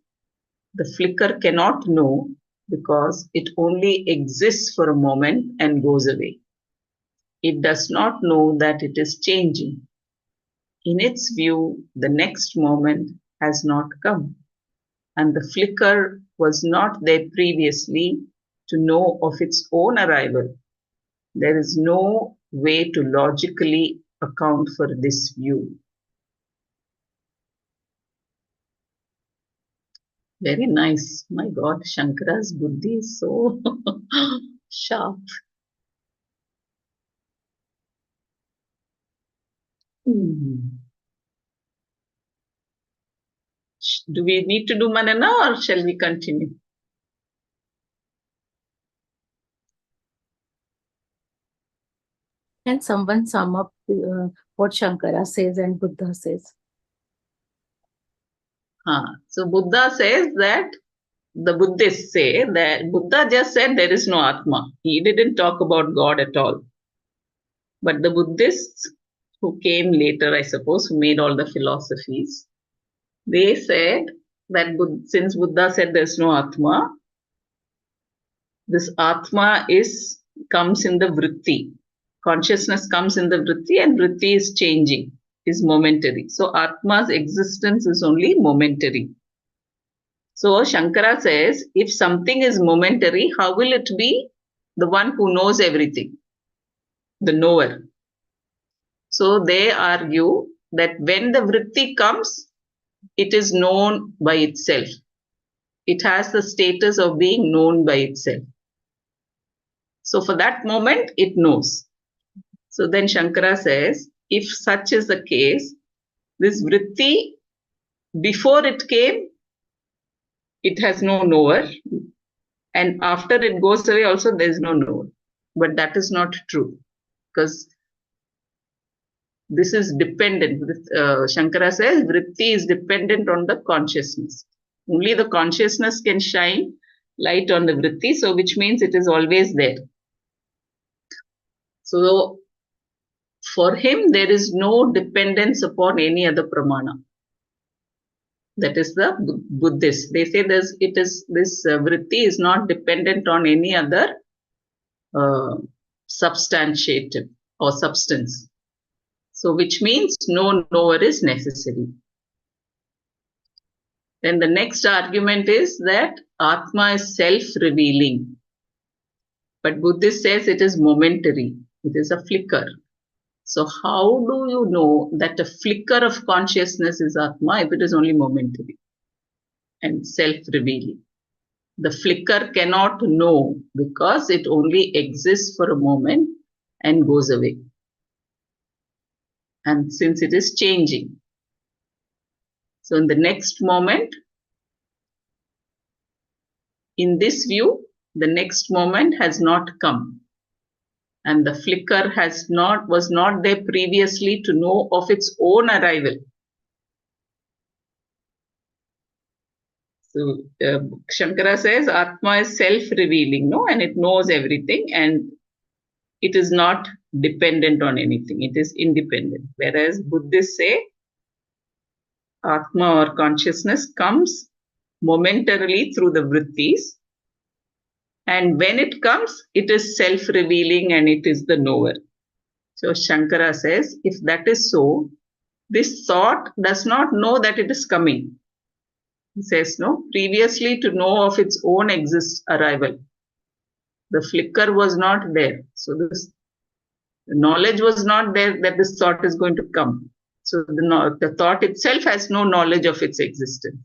The flicker cannot know because it only exists for a moment and goes away. It does not know that it is changing. In its view, the next moment has not come, and the flicker was not there previously to know of its own arrival. There is no way to logically account for this view. Very nice. My God, Shankara's buddhi is so sharp. Do we need to do Manana or shall we continue? Can someone sum up what Shankara says and Buddha says? So Buddha says that the Buddhists say that Buddha just said there is no Atma. He didn't talk about God at all. But the Buddhists who came later, I suppose, who made all the philosophies, they said that since Buddha said there's no Atma, this Atma comes in the vritti. Consciousness comes in the vritti, and vritti is changing, is momentary. So Atma's existence is only momentary. So Shankara says, if something is momentary, how will it be the one who knows everything? The knower. So they argue that when the vritti comes, it is known by itself. It has the status of being known by itself. So for that moment, it knows. So then Shankara says, if such is the case, this vritti, before it came, it has no knower. And after it goes away, also there is no knower. But that is not true, because this is dependent. Shankara says vritti is dependent on the consciousness. Only the consciousness can shine light on the vritti, so which means it is always there. So for him, there is no dependence upon any other pramana. That is the Buddhist. They say this vritti is not dependent on any other substantiative or substance. So which means no knower is necessary. Then the next argument is that Atma is self-revealing. But Buddhist says it is momentary. It is a flicker. So how do you know that a flicker of consciousness is Atma if it is only momentary and self-revealing? The flicker cannot know because it only exists for a moment and goes away. And since it is changing. So in the next moment, in this view, the next moment has not come. And the flicker was not there previously to know of its own arrival. So Shankara says Atma is self-revealing, no, and it knows everything, and it is not dependent on anything. It is independent. Whereas Buddhists say Atma or consciousness comes momentarily through the vrittis, and when it comes, it is self-revealing and it is the knower. So Shankara says, if that is so, this thought does not know that it is coming. He says, no, previously to know of its own arrival. The flicker was not there. So this knowledge was not there that this thought is going to come. So the thought itself has no knowledge of its existence.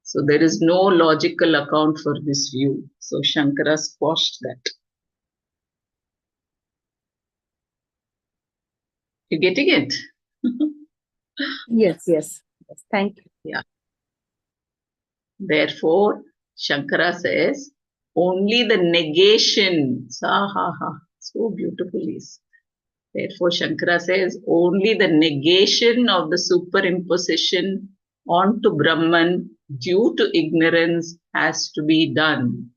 So there is no logical account for this view. So Shankara squashed that. You getting it? Yes. Thank you. Yeah. Therefore, Shankara says, only the negation, so beautifully. Therefore, Shankara says, only the negation of the superimposition onto Brahman due to ignorance has to be done.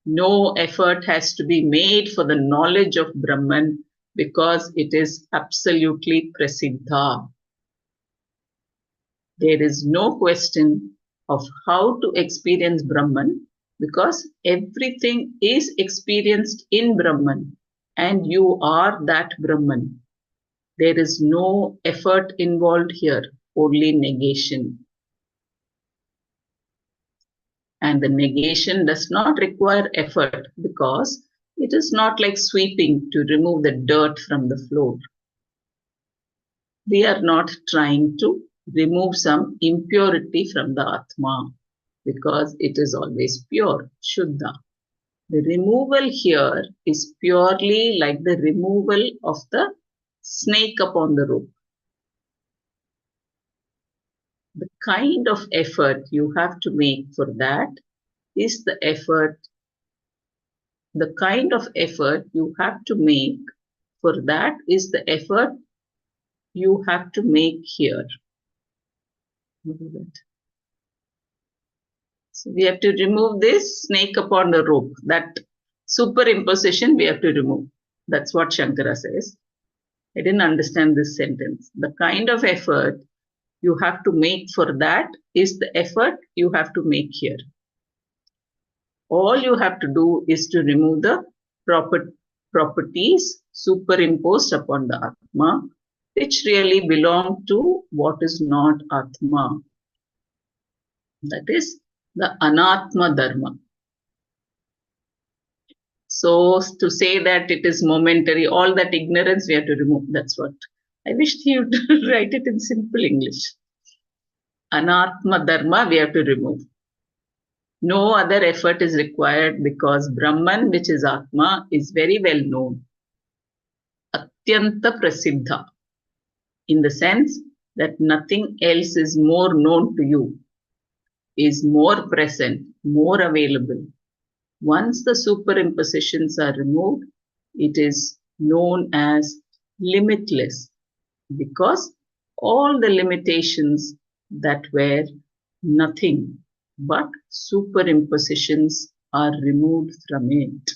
No effort has to be made for the knowledge of Brahman because it is absolutely prasiddha. There is no question of how to experience Brahman because everything is experienced in Brahman and you are that Brahman. There is no effort involved here, only negation. And the negation does not require effort because it is not like sweeping to remove the dirt from the floor. We are not trying to remove some impurity from the Atma because it is always pure, Shuddha. The removal here is purely like the removal of the snake upon the rope. The kind of effort you have to make for that is the effort. The kind of effort you have to make for that is the effort you have to make here. So we have to remove this snake upon the rope. That superimposition we have to remove. That's what Shankara says. I didn't understand this sentence. The kind of effort you have to make for that is the effort you have to make here. All you have to do is to remove the properties superimposed upon the Atma, which really belong to what is not Atma. That is the Anatma Dharma. So to say that it is momentary, all that ignorance we have to remove. That's what. I wish you'd write it in simple English. Anatma Dharma we have to remove. No other effort is required because Brahman, which is Atma, is very well known. Atyanta Prasiddha, in the sense that nothing else is more known to you, is more present, more available. Once the superimpositions are removed, it is known as limitless because all the limitations that were nothing but superimpositions are removed from it.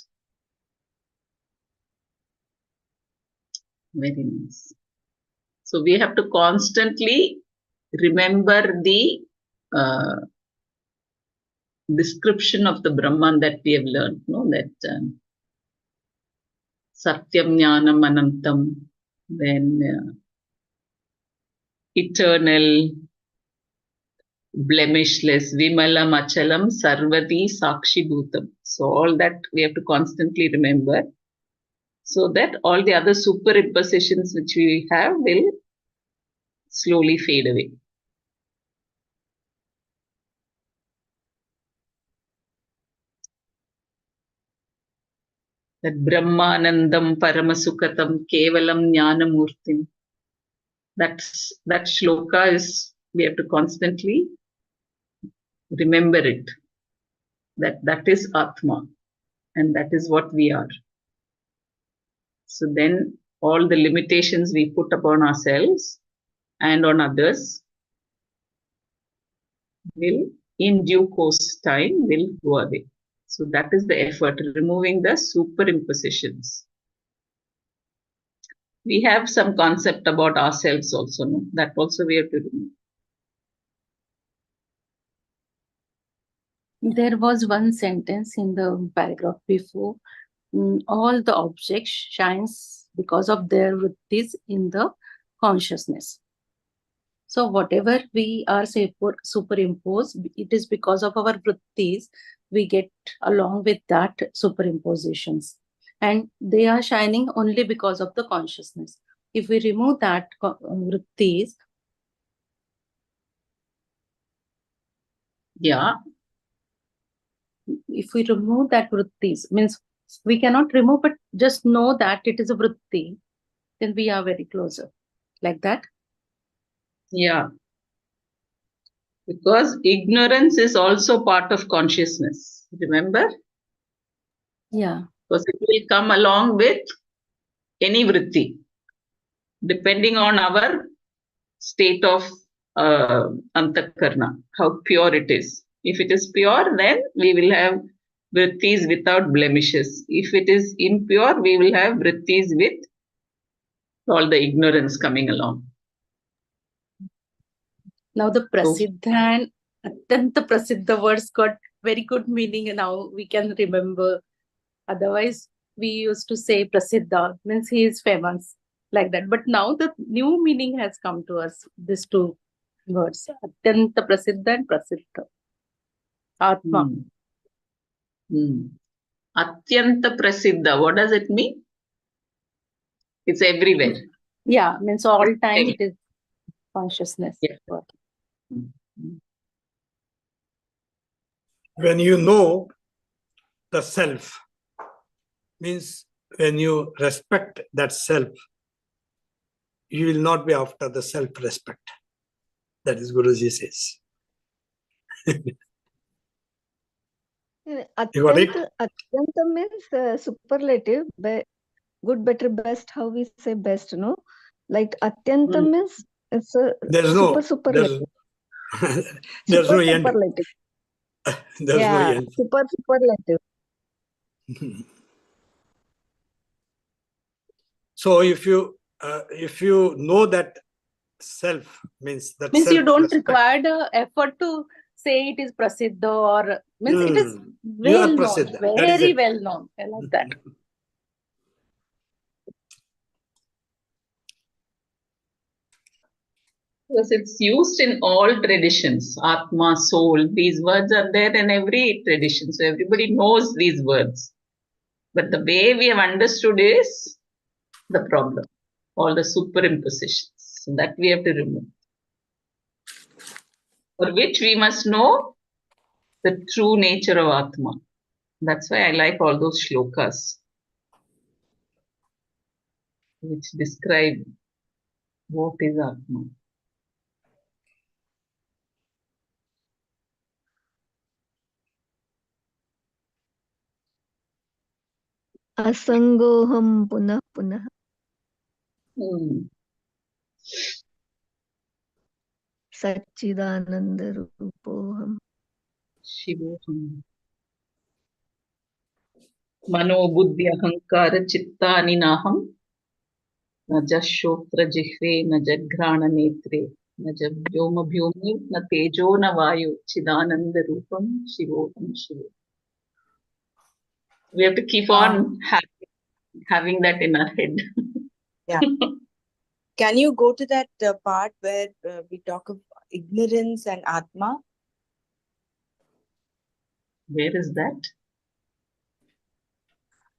Very nice. So we have to constantly remember the description of the Brahman that we have learned, no? That Satyam Jnanam Anantam, then eternal, blemishless, Vimalam Achalam Sarvati Sakshi Bhutam. So all that we have to constantly remember, so that all the other superimpositions which we have will slowly fade away. That Brahmanandam Paramasukhatam Kevalam Jnanamurtim. That shloka is, we have to constantly remember it. That is Atma, and that is what we are. So then all the limitations we put upon ourselves and on others will, in due course time, will go away. So that is the effort, removing the superimpositions. We have some concept about ourselves also, no? That also we have to remove. There was one sentence in the paragraph before. All the objects shines because of their vrittis in the consciousness. So whatever we are superimposed, it is because of our vrittis we get along with that superimpositions, and they are shining only because of the consciousness. If we remove that vrittis, Yeah. If we remove that vrittis, means we cannot remove, but just know that it is a vritti, then we are very closer. Like that? Yeah. Because ignorance is also part of consciousness. Remember? Yeah. Because it will come along with any vritti, depending on our state of antakarna, how pure it is. If it is pure, then we will have vrittis without blemishes. If it is impure, we will have vrittis with all the ignorance coming along. Now the prasiddha and atyanta prasiddha words got very good meaning, and now we can remember. Otherwise, we used to say prasiddha, means he is famous, like that. But now the new meaning has come to us, these two words, atyanta prasiddha and prasiddha. Atma. Atyanta prasiddha, what does it mean? It's everywhere. Yeah, means all time it is consciousness. Yeah. When you know the self, means when you respect that self, you will not be after the self-respect. That is Guruji says. Atyanta means superlative, good, better, best. How we say best, no? Like Atyanta means it's a superlative. There's no end. Superlative. There's no end. Superlative. So if you know that self, means you don't require the effort to say it is prasiddha, or means it is well known, very well known. I like that. Because it's used in all traditions. Atma, soul, these words are there in every tradition. So everybody knows these words. But the way we have understood is the problem. All the superimpositions. So that we have to remove. For which we must know the true nature of Atma. That's why I like all those shlokas which describe what is Atma. Asangoham punah punah. Satchidananda rupoham. Shivoham. Mano buddhi ahankara chittani naham. न जश्रोत्र जिह्वे न जघ्राण नेत्रे न जव्योम भ्योमि न तेजो न वायु चिदानंद रूपम शिवोहम शिवो. We have to keep on having that in our head. Yeah. Can you go to that part where we talk of ignorance and Atma. Where is that?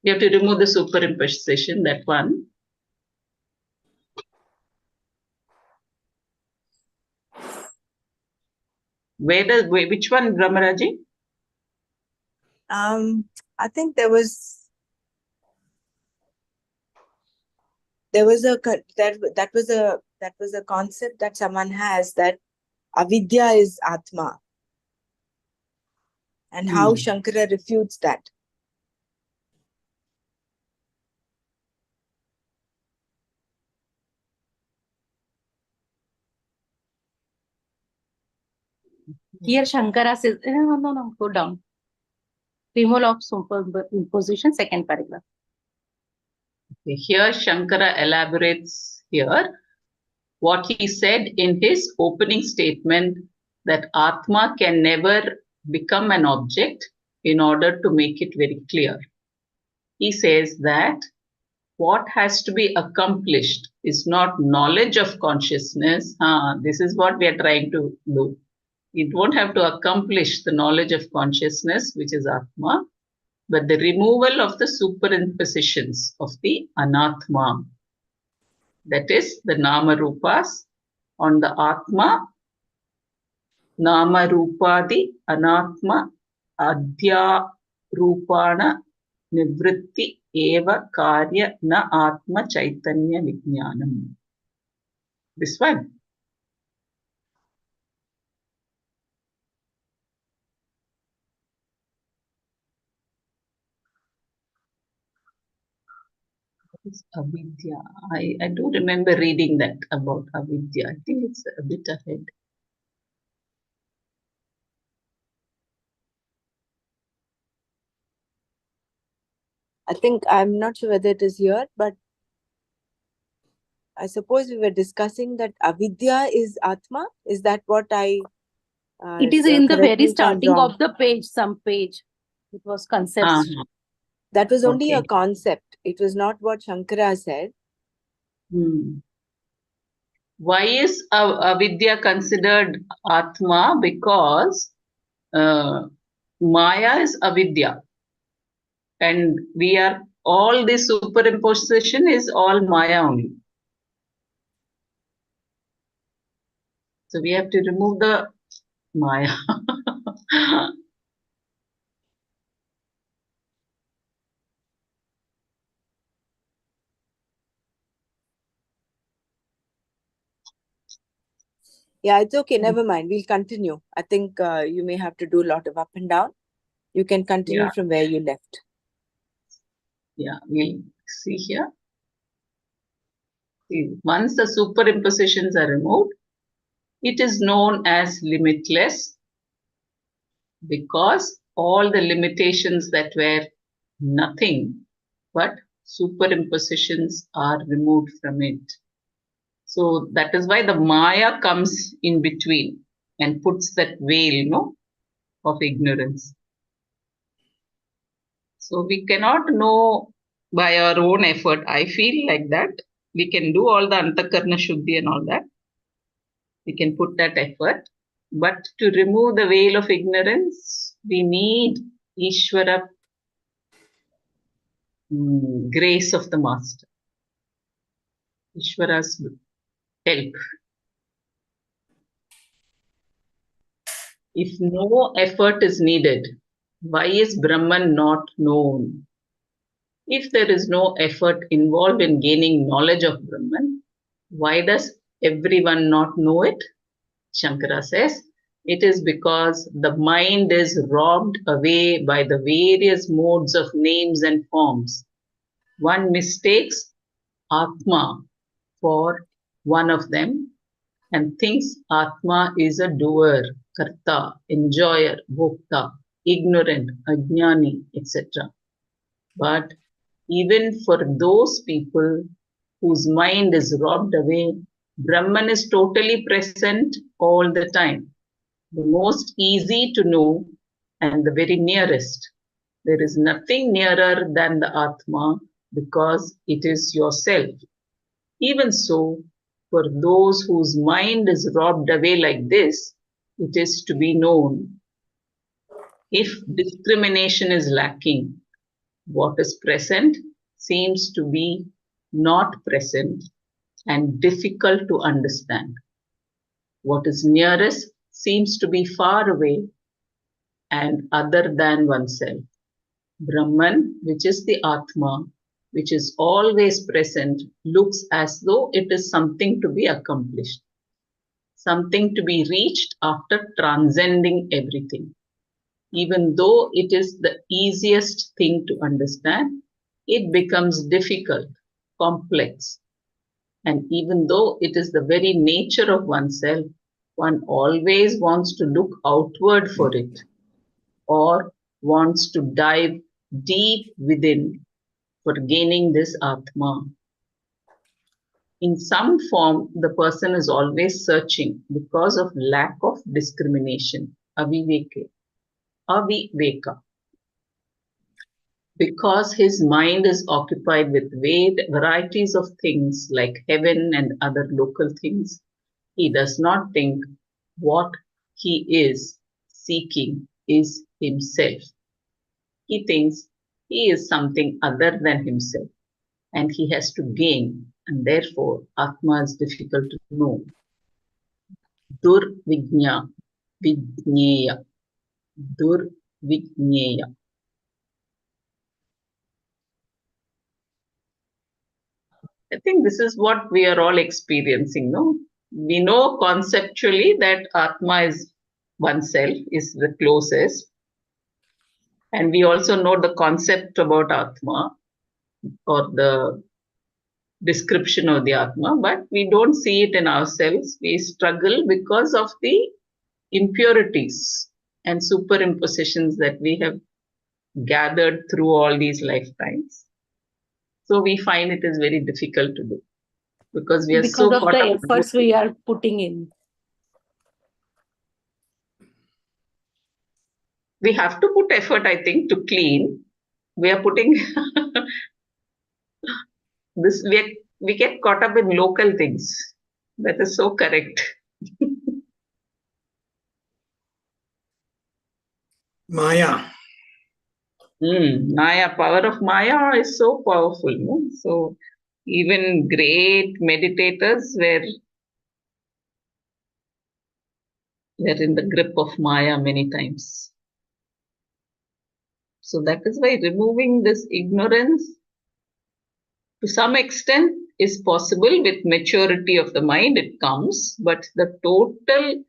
You have to remove the superimposition, that one. Which one, Brahmaraji? I think there was a concept that someone has, that avidya is Atma, and how Shankara refutes that. Here Shankara says, no, go down. Removal of superimposition, second paragraph. Here Shankara elaborates here what he said in his opening statement, that Atma can never become an object, in order to make it very clear. He says that what has to be accomplished is not knowledge of consciousness. This is what we are trying to do. You don't have to accomplish the knowledge of consciousness, which is Atma, but the removal of the superimpositions of the Anatma. That is the Nama Rupas on the Atma. Nama Rupadi Anatma Adhya Rupana Nivritti Eva Karya Na Atma Chaitanya Vijnanam. This one. Avidya. I do remember reading that about avidya. I think it's a bit ahead. I think, I'm not sure whether it is here, but I suppose we were discussing that avidya is Atma. Is that what I... It is in the very starting of the page, some page. It was concepts. That was only Okay. a concept. It was not what Shankara said. Why is avidya considered Atma? Because Maya is avidya. And we are, all this superimposition is all Maya only. So we have to remove the Maya. Yeah, it's okay. Never mind. We'll continue. I think you may have to do a lot of up and down. You can continue from where you left. Yeah, we'll see here. See, once the superimpositions are removed, it is known as limitless, because all the limitations that were nothing but superimpositions are removed from it. So that is why the Maya comes in between and puts that veil, of ignorance. So we cannot know by our own effort. I feel like that. We can do all the Antakarna Shuddhi and all that. We can put that effort. But to remove the veil of ignorance, we need Ishvara grace of the Master. Ishvara's help. If no effort is needed, why is Brahman not known? If there is no effort involved in gaining knowledge of Brahman, why does everyone not know it? Shankara says, it is because the mind is robbed away by the various modes of names and forms. One mistakes Atma for one of them and thinks Atma is a doer, karta, enjoyer, bhokta, ignorant, ajnani, etc. But even for those people whose mind is robbed away, Brahman is totally present all the time. The most easy to know and the very nearest. There is nothing nearer than the Atma, because it is yourself. Even so, For those whose mind is robbed away like this, it is to be known. If discrimination is lacking, what is present seems to be not present and difficult to understand. What is nearest seems to be far away and other than oneself. Brahman, which is the Atma, which is always present, looks as though it is something to be accomplished, something to be reached after transcending everything. Even though it is the easiest thing to understand, it becomes difficult, complex. And even though it is the very nature of oneself, one always wants to look outward for it or wants to dive deep within for gaining this Atma. In some form, the person is always searching because of lack of discrimination, aviveka. Because his mind is occupied with varieties of things like heaven and other local things, he does not think what he is seeking is himself. He thinks he is something other than himself and he has to gain, and therefore Atma is difficult to know. Durvijña, Vijñeya, Durvijñeya. I think this is what we are all experiencing, no? We know conceptually that Atma is oneself, is the closest. And we also know the concept about Atma or the description of the Atma, but we don't see it in ourselves. We struggle because of the impurities and superimpositions that we have gathered through all these lifetimes. So we find it is very difficult to do because we are because so of caught the up. efforts we are putting in. We have to put effort, I think, to clean. We are putting this. We get caught up in local things. That is so correct. Maya. Maya, power of Maya is so powerful. No? So even great meditators were in the grip of Maya many times. So that is why removing this ignorance to some extent is possible with maturity of the mind. It comes, but the total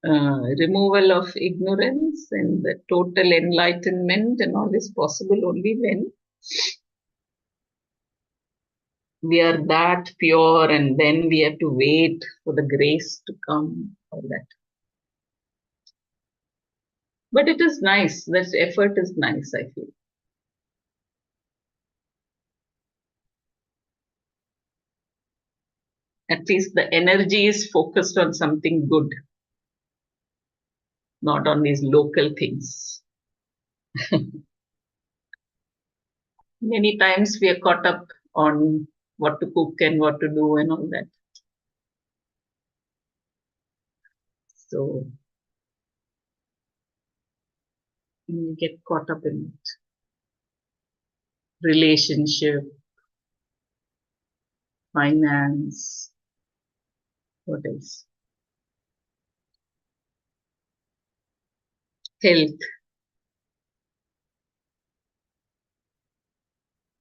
removal of ignorance and the total enlightenment and all is possible only when we are that pure, and then we have to wait for the grace to come, all that. But it is nice. That effort is nice, I feel. At least the energy is focused on something good, not on these local things. Many times we are caught up on what to cook and what to do and all that. So we get caught up in it. Relationship, finance, what else? Health,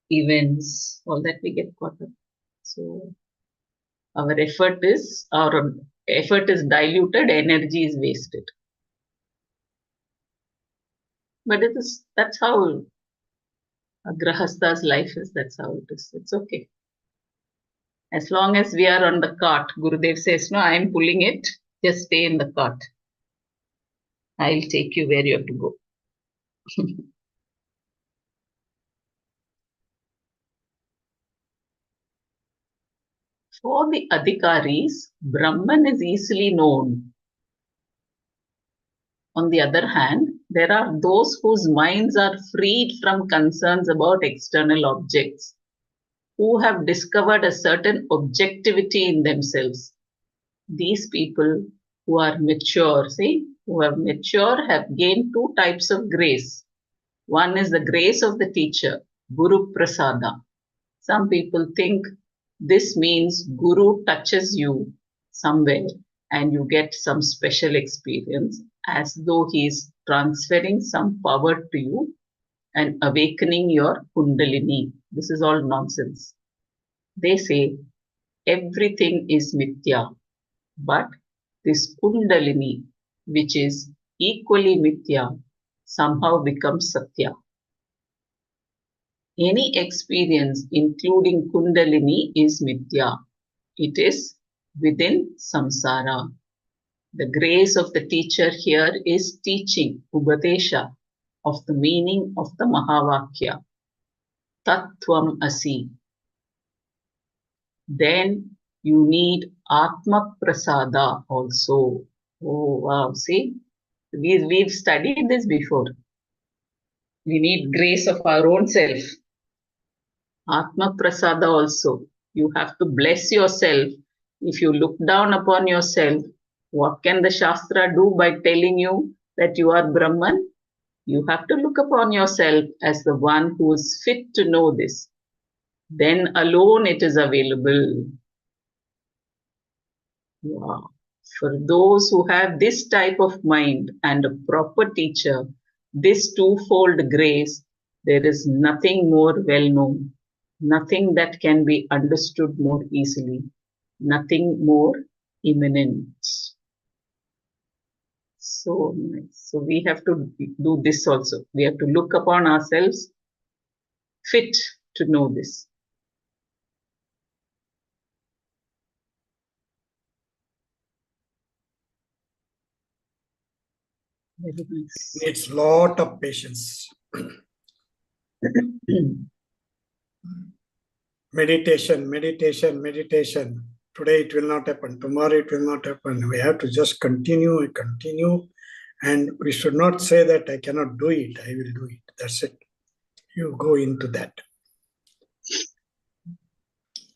events, all that we get caught up. So our effort is diluted, energy is wasted. But that's how a grahasta's life is. That's how it is. It's okay. As long as we are on the cart, Gurudev says, no, I am pulling it. Just stay in the cart. I'll take you where you have to go. For the adhikaris, Brahman is easily known. On the other hand, there are those whose minds are freed from concerns about external objects. who have discovered a certain objectivity in themselves. These people who are mature, who are mature have gained two types of grace. One is the grace of the teacher, Guru Prasada. Some people think this means Guru touches you somewhere and you get some special experience as though he is transferring some power to you and awakening your Kundalini. This is all nonsense. They say everything is Mithya, but this Kundalini, which is equally Mithya, somehow becomes Satya. Any experience, including Kundalini, is Mithya. It is within samsara. The grace of the teacher here is teaching, Upadesha, of the meaning of the Mahavakya, Tattvam Asi. Then you need Atma Prasada also. Oh wow, see, we've studied this before. We need grace of our own self. Atma Prasada also. You have to bless yourself. If you look down upon yourself, what can the Shastra do by telling you that you are Brahman? You have to look upon yourself as the one who is fit to know this. Then alone it is available. Wow. For those who have this type of mind and a proper teacher, this twofold grace, there is nothing more well known, nothing that can be understood more easily, nothing more imminent. So nice. So we have to do this also. We have to look upon ourselves fit to know this. Very nice. Needs lot of patience. Meditation, meditation, meditation. Today it will not happen. Tomorrow it will not happen. We have to just continue and continue. And we should not say that I cannot do it. I will do it. That's it. You go into that.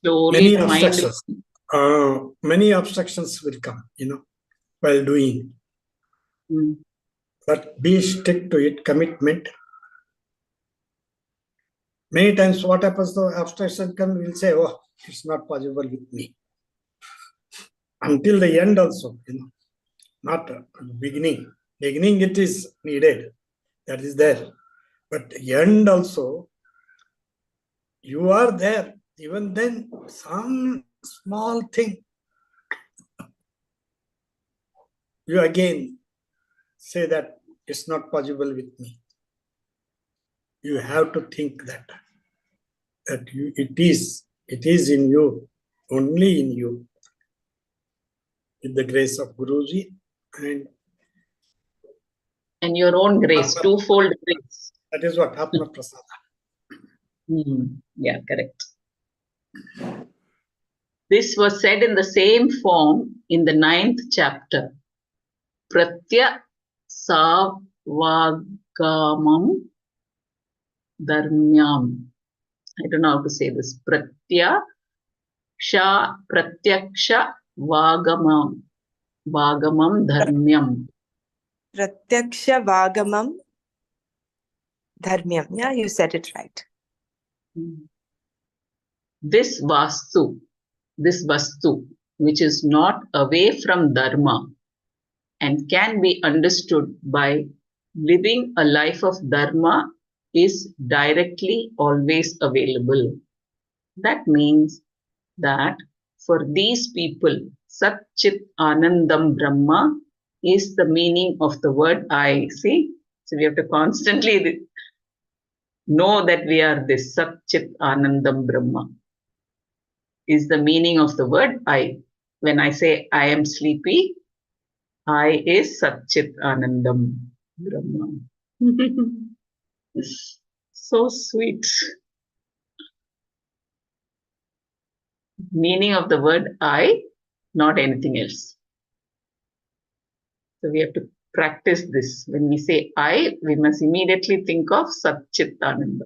Slowly Many obstructions will come, while doing. But be stick to it, commitment. Many times what happens, the obstruction comes, we'll say, oh, it's not possible with me. Until the end also, not beginning. Beginning it is needed. That is there. But end also, you are there. Even then, some small thing, you again say that it's not possible with me. You have to think that it is in you, only in you, with the grace of Guruji and your own grace, twofold grace. That is what Atma Prasada. Yeah, correct. This was said in the same form in the 9th chapter. Pratya Savagamam Dharmyam. I don't know how to say this. Pratyaksha Vagamam Dharmyam. Pratyaksha Vagamam Dharmyam. Yeah, you said it right. This Vastu, which is not away from Dharma and can be understood by living a life of Dharma, is directly always available. That means that for these people, Sat Chit Anandam Brahma is the meaning of the word I. See? So we have to constantly know that we are this. Sat Chit Anandam Brahma is the meaning of the word I. When I say I am sleepy, I is Sat Chit Anandam Brahma. So sweet. Meaning of the word I, not anything else. So we have to practice this. When we say I, we must immediately think of Sat Chit Ananda.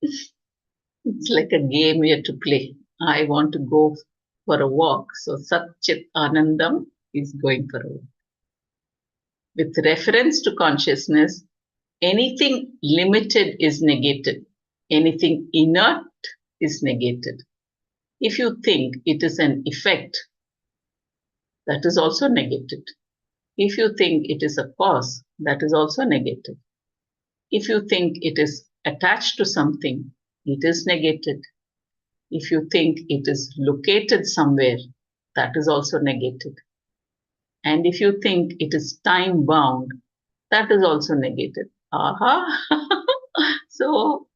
It's like a game we have to play. I want to go for a walk. So Sat Chit Anandam is going for a walk. With reference to consciousness, anything limited is negated. Anything inert is negated. If you think it is an effect, that is also negated. If you think it is a cause, that is also negated. If you think it is attached to something, it is negated. If you think it is located somewhere, that is also negated. And if you think it is time bound, that is also negated. Aha! So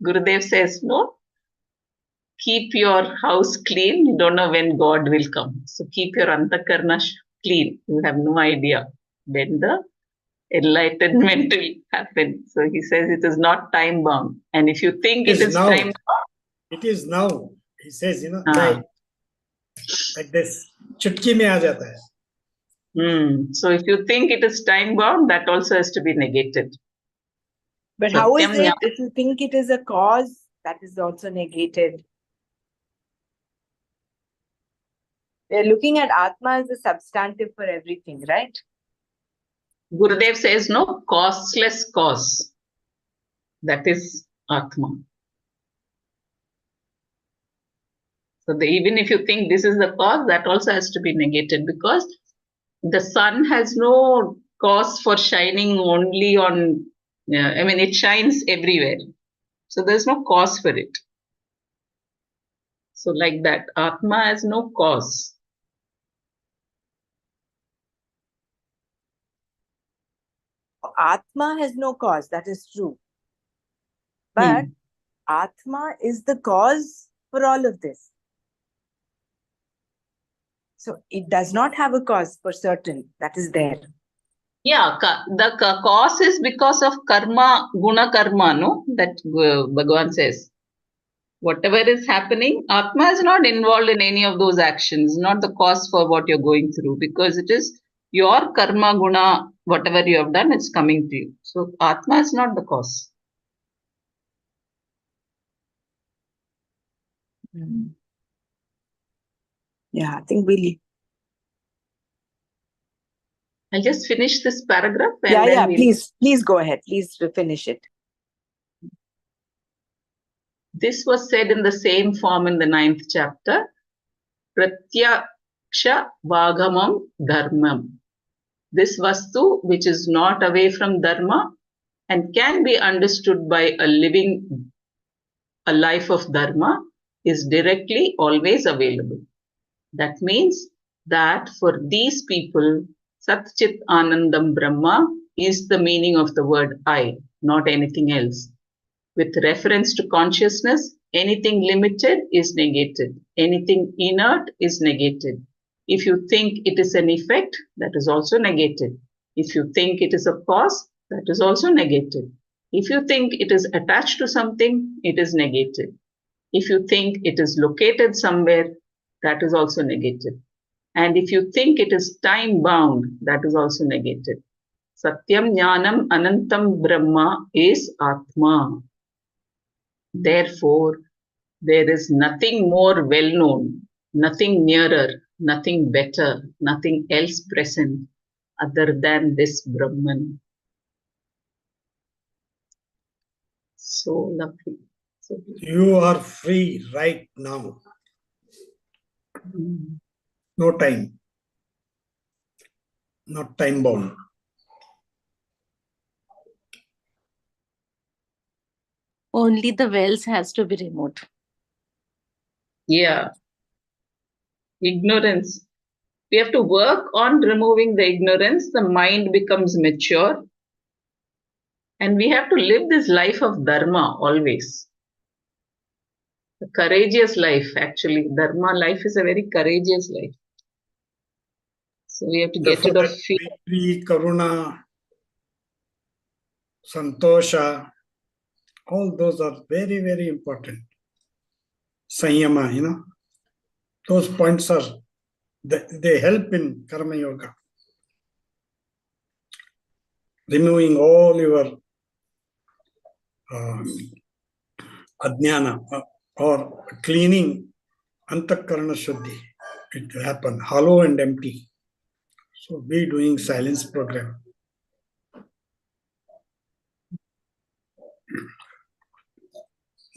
Gurudev says, no, keep your house clean. You don't know when God will come. So keep your antakarna clean. You have no idea when the enlightenment will happen. So he says it is not time bound. And if you think it is now. time bound, it is now. He says, like this. Chutki mein aa jata hai. So if you think it is time bound, that also has to be negated. But how is it if you think it is a cause, that is also negated? We're looking at Atma as a substantive for everything, right? Gurudev says no, causeless cause. That is Atma. So even if you think this is the cause, that also has to be negated, because the sun has no cause for shining only on, it shines everywhere. So there's no cause for it. So like that, Atma has no cause. Atma has no cause, that is true. But Atma is the cause for all of this. So it does not have a cause for certain, that is there. Yeah, the cause is because of karma, guna karma, no? That Bhagavan says. Whatever is happening, Atma is not involved in any of those actions, not the cause for what you're going through, because it is your karma, guna, whatever you have done, it's coming to you. So Atma is not the cause. Yeah, I think I'll just finish this paragraph. And then please go ahead. Please finish it. This was said in the same form in the 9th chapter. Pratyaksha Vagamam Dharmam. This Vastu, which is not away from Dharma and can be understood by a life of Dharma, is directly always available. That means that for these people, Sat Chit Anandam Brahma is the meaning of the word I, not anything else. With reference to consciousness, anything limited is negated. Anything inert is negated. If you think it is an effect, that is also negated. If you think it is a cause, that is also negated. If you think it is attached to something, it is negated. If you think it is located somewhere, that is also negated. And if you think it is time bound, that is also negated. Satyam Jnanam Anantam Brahma is Atma. Therefore, there is nothing more well known, nothing nearer, nothing better, nothing else present other than this Brahman. So lovely. So you are free right now. No time. Not time bound. Only the wells has to be removed. Yeah. Ignorance. We have to work on removing the ignorance. The mind becomes mature. And we have to live this life of Dharma always. A courageous life, actually. Dharma life is a very courageous life. So we have to get rid of fear. Karuna, Santosha, all those are very, very important. Sanyama, those points are, they help in Karma Yoga. Removing all your Adhyana or cleaning Antakarana Shuddhi. It will happen hollow and empty. So be doing silence program.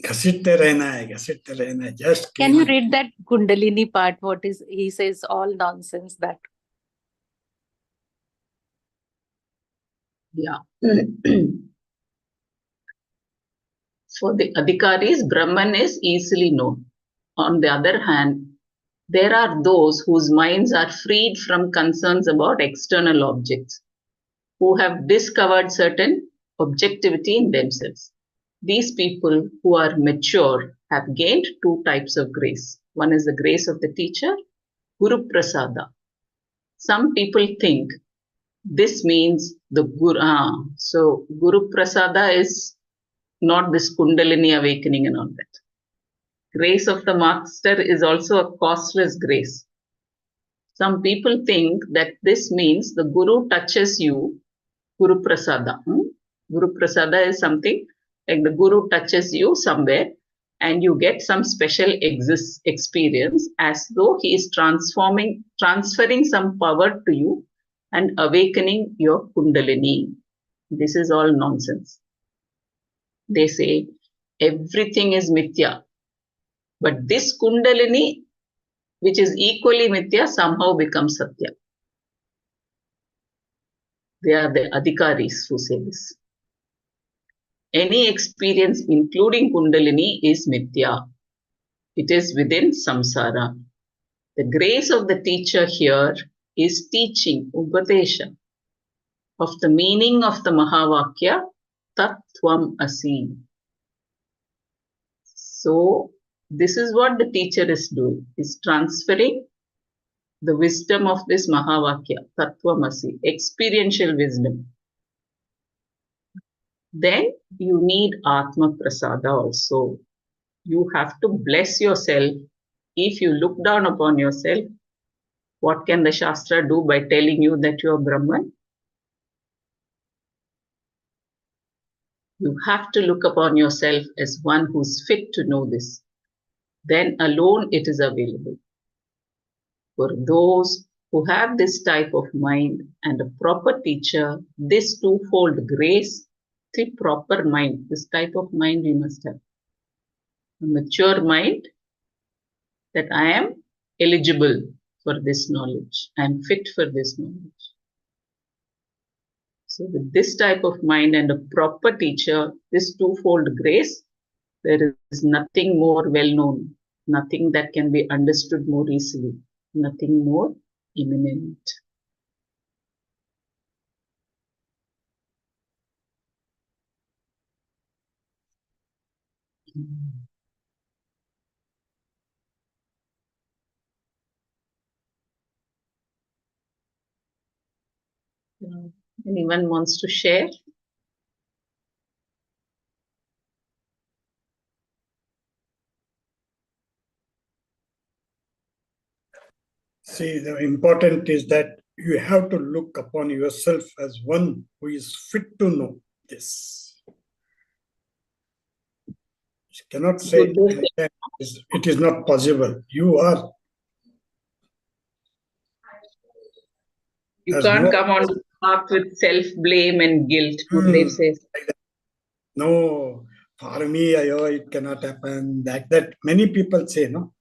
घसीटते रहना है, just Can you cleaning. read that Kundalini part? What is, he says all nonsense that. Yeah. For the Adhikaris, Brahman is easily known. On the other hand, there are those whose minds are freed from concerns about external objects, who have discovered certain objectivity in themselves. These people who are mature have gained two types of grace. One is the grace of the teacher, Guru Prasada. Some people think this means the Guru. So Guru Prasada is not this Kundalini awakening and all that. Grace of the master is also a costless grace. Some people think that this means the Guru touches you, Guru Prasada. Guru Prasada is something like the Guru touches you somewhere and you get some special experience as though he is transferring some power to you and awakening your Kundalini. This is all nonsense. They say everything is mithya. But this Kundalini, which is equally mithya, somehow becomes satya. They are the Adhikaris who say this. Any experience, including Kundalini, is mithya. It is within samsara. The grace of the teacher here is teaching, upadesha, of the meaning of the Mahavakya, Tat Tvam Asi. So, this is what the teacher is doing, is transferring the wisdom of this Mahavakya, Tattvamasi, experiential wisdom. Then you need Atma Prasada also. You have to bless yourself. If you look down upon yourself, what can the Shastra do by telling you that you are Brahman? You have to look upon yourself as one who's fit to know this. Then alone it is available. For those who have this type of mind and a proper teacher, this twofold grace, the proper mind, this type of mind we must have. A mature mind that I am eligible for this knowledge, I am fit for this knowledge. So with this type of mind and a proper teacher, this twofold grace, there is nothing more well known, nothing that can be understood more easily, nothing more imminent. Anyone wants to share? See, the important is that you have to look upon yourself as one who is fit to know this. You cannot say it is not possible. You are. You can't come on the path with self-blame and guilt, Gurudev says. No, for me, it cannot happen. That many people say, no?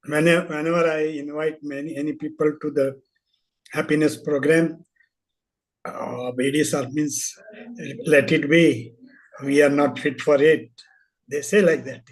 Whenever I invite any people to the happiness program, BDSR means let it be. We are not fit for it. They say like that,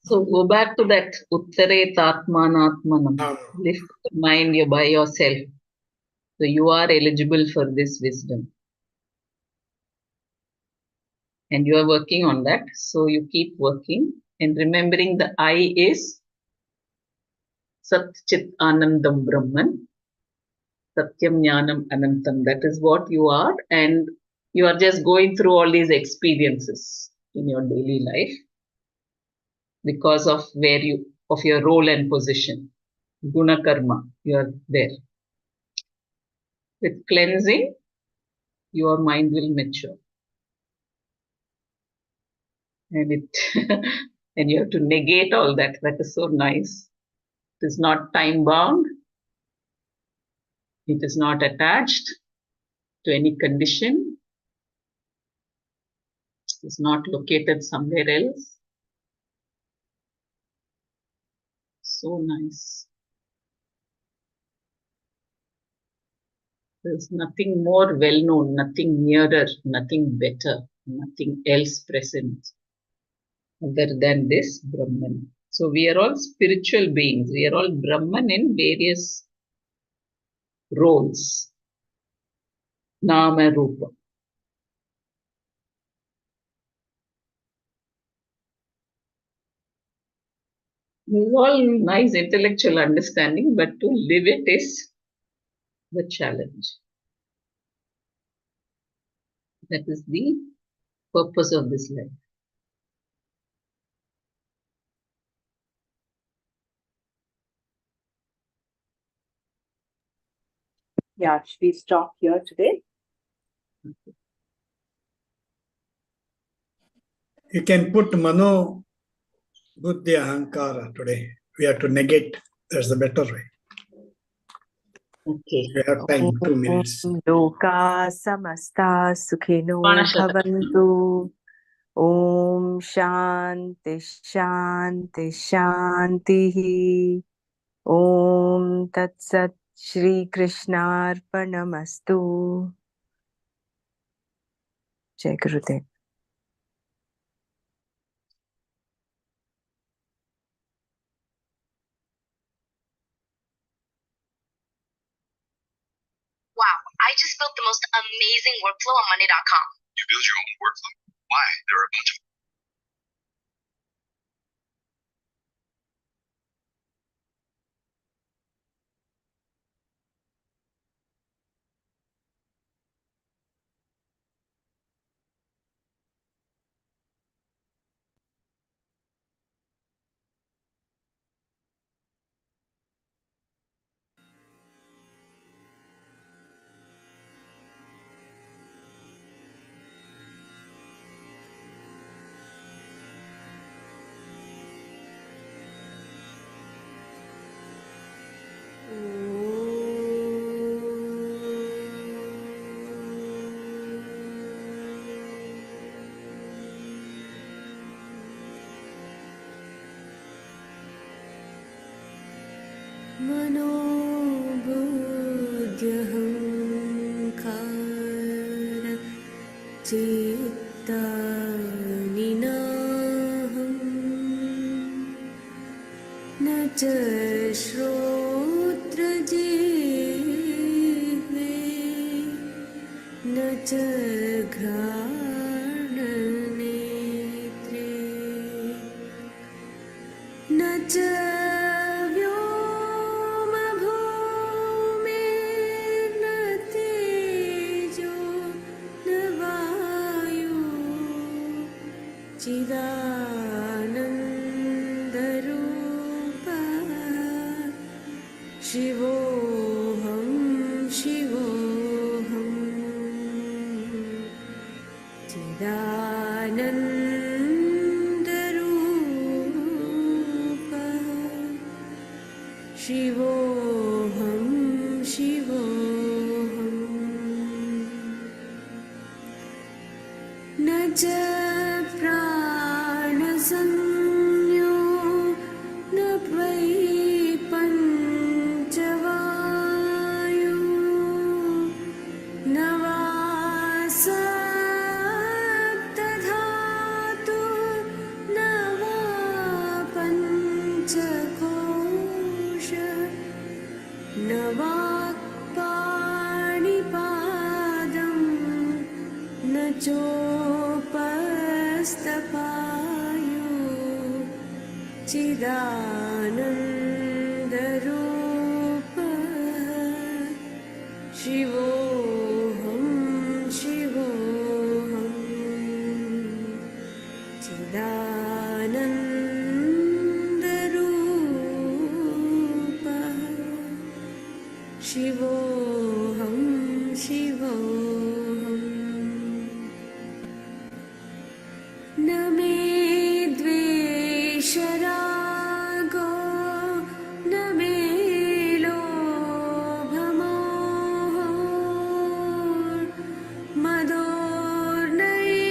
So go back to that Uttare Tatmanatmanam. Lift the mind by yourself. So you are eligible for this wisdom. And you are working on that. So you keep working and remembering the I is Sat Chit Anandam Brahman. Satyam Jnanam Anantam. That is what you are, and you are just going through all these experiences in your daily life because of your role and position. Guna karma, you are there. With cleansing, your mind will mature. And and you have to negate all that. That is so nice. It is not time bound. It is not attached to any condition. It is not located somewhere else. So nice. There's nothing more well known, nothing nearer, nothing better, nothing else present other than this Brahman. So we are all spiritual beings. We are all Brahman in various roles. Nama Rupa. It's all nice intellectual understanding, but to live it is the challenge. That is the purpose of this life. Yeah, should we stop here today? You can put Mano Buddhi Ahankara today. We have to negate. That's the better way. Okay. We have time, 2 minutes. Loka samasta sukhino Pranashata. bhavantu. Om Shanti Shanti Shanti. Om Tat Sat Shri Krishnarpanamastu. Jai Gurudev. Wow, I just built the most amazing workflow on Monday.com. You build your own workflow? Why? There are a bunch of मनोबुद्ध्यहङ्कार चित्तानिनाहं न च श्रोत्रजिह्वे न च घ्राणनेत्रे न च चिदानन्दरूपा शिवोऽहं शिवोऽहं चिदानन्दरूपा शिवोऽहं शिवोऽहं न च प्राणसंज्ञो न वै पञ्चवायु न वा सप्तधातु न वा पञ्चकोश न वाक्पाणिपादं न चोपस्तपायु चिदानन्दरूप शिवोऽहं शिवोऽहं चिदानन्दरूपः शिवोऽहं शिवोऽहम् न मे द्वेषरागो न मे लोभमोहो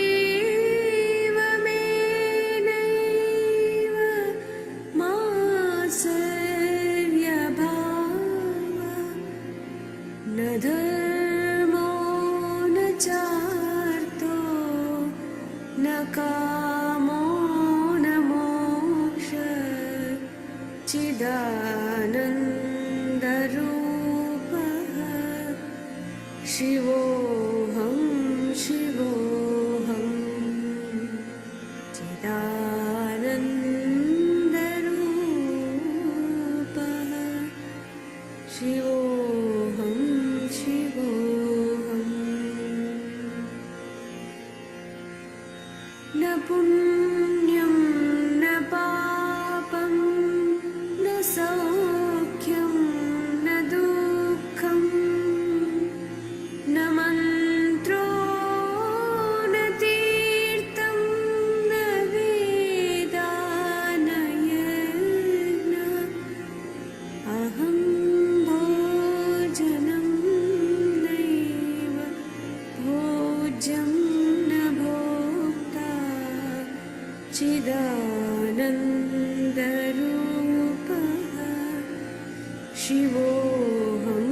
मदोर्नैव मे नैव मात्सर्यभावः न धर्मो न चार्थो न कामो न मोक्षः चिदानन्दरूपः शिवोऽहं शिवोऽहं चिदानन्दरूपः शिवोऽहं शिवोऽहम् न पुण्यं न पापं न सौख्यं न दुःखं न मन्त्रो न तीर्थं न वेदा न यज्ञः अहं भोजनं नैव भोज्यं न भोक्ता चिदानन्दरूपः शिवोऽहं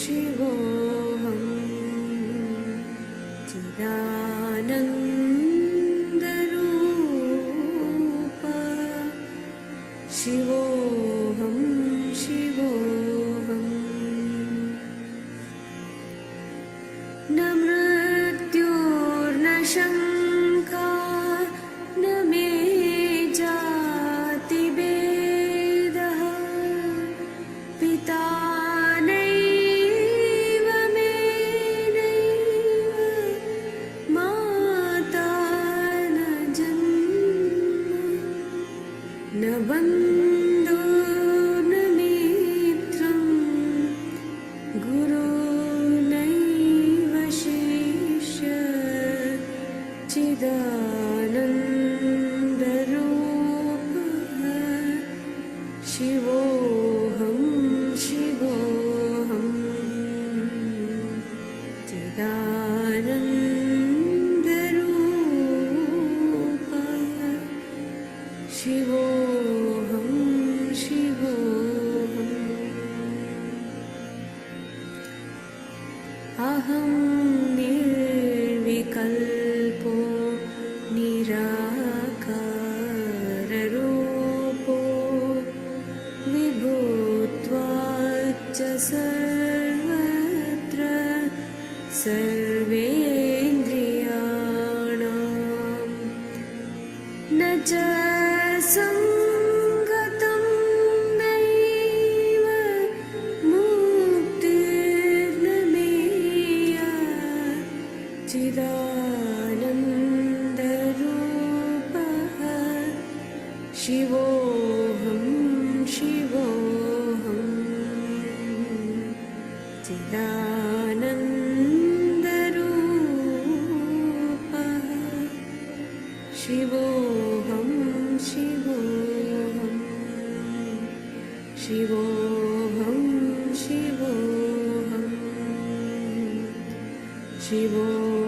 शिवोऽहं चिदानन्दरूपः शिवोऽहं शिवोऽहम् न मृत्युर्न शङ्का न मे जातिभेदः पिता नैव मे नैव माता न जन्म न बन्धो न मित्रं गुरो नैव शिष्यः चिदानन्दरूपः शिवोऽहं शिवोऽहं चिदानन्दरूपः शिवोऽहं शिवोऽहम् अहं निर्विकल्पो निराकाररूपो विभूत्वाच्च सर्वत्र सर्वेन्द्रियाणां न च सङ्गतं नैव मुक्तिर्न मेया चिदानन्दरूपः शिवोऽहं शिवोऽहं चिदानन्दरूपः शिवोऽहं शिवोऽहं शिवोऽहं शिवोऽहं शिवोऽहं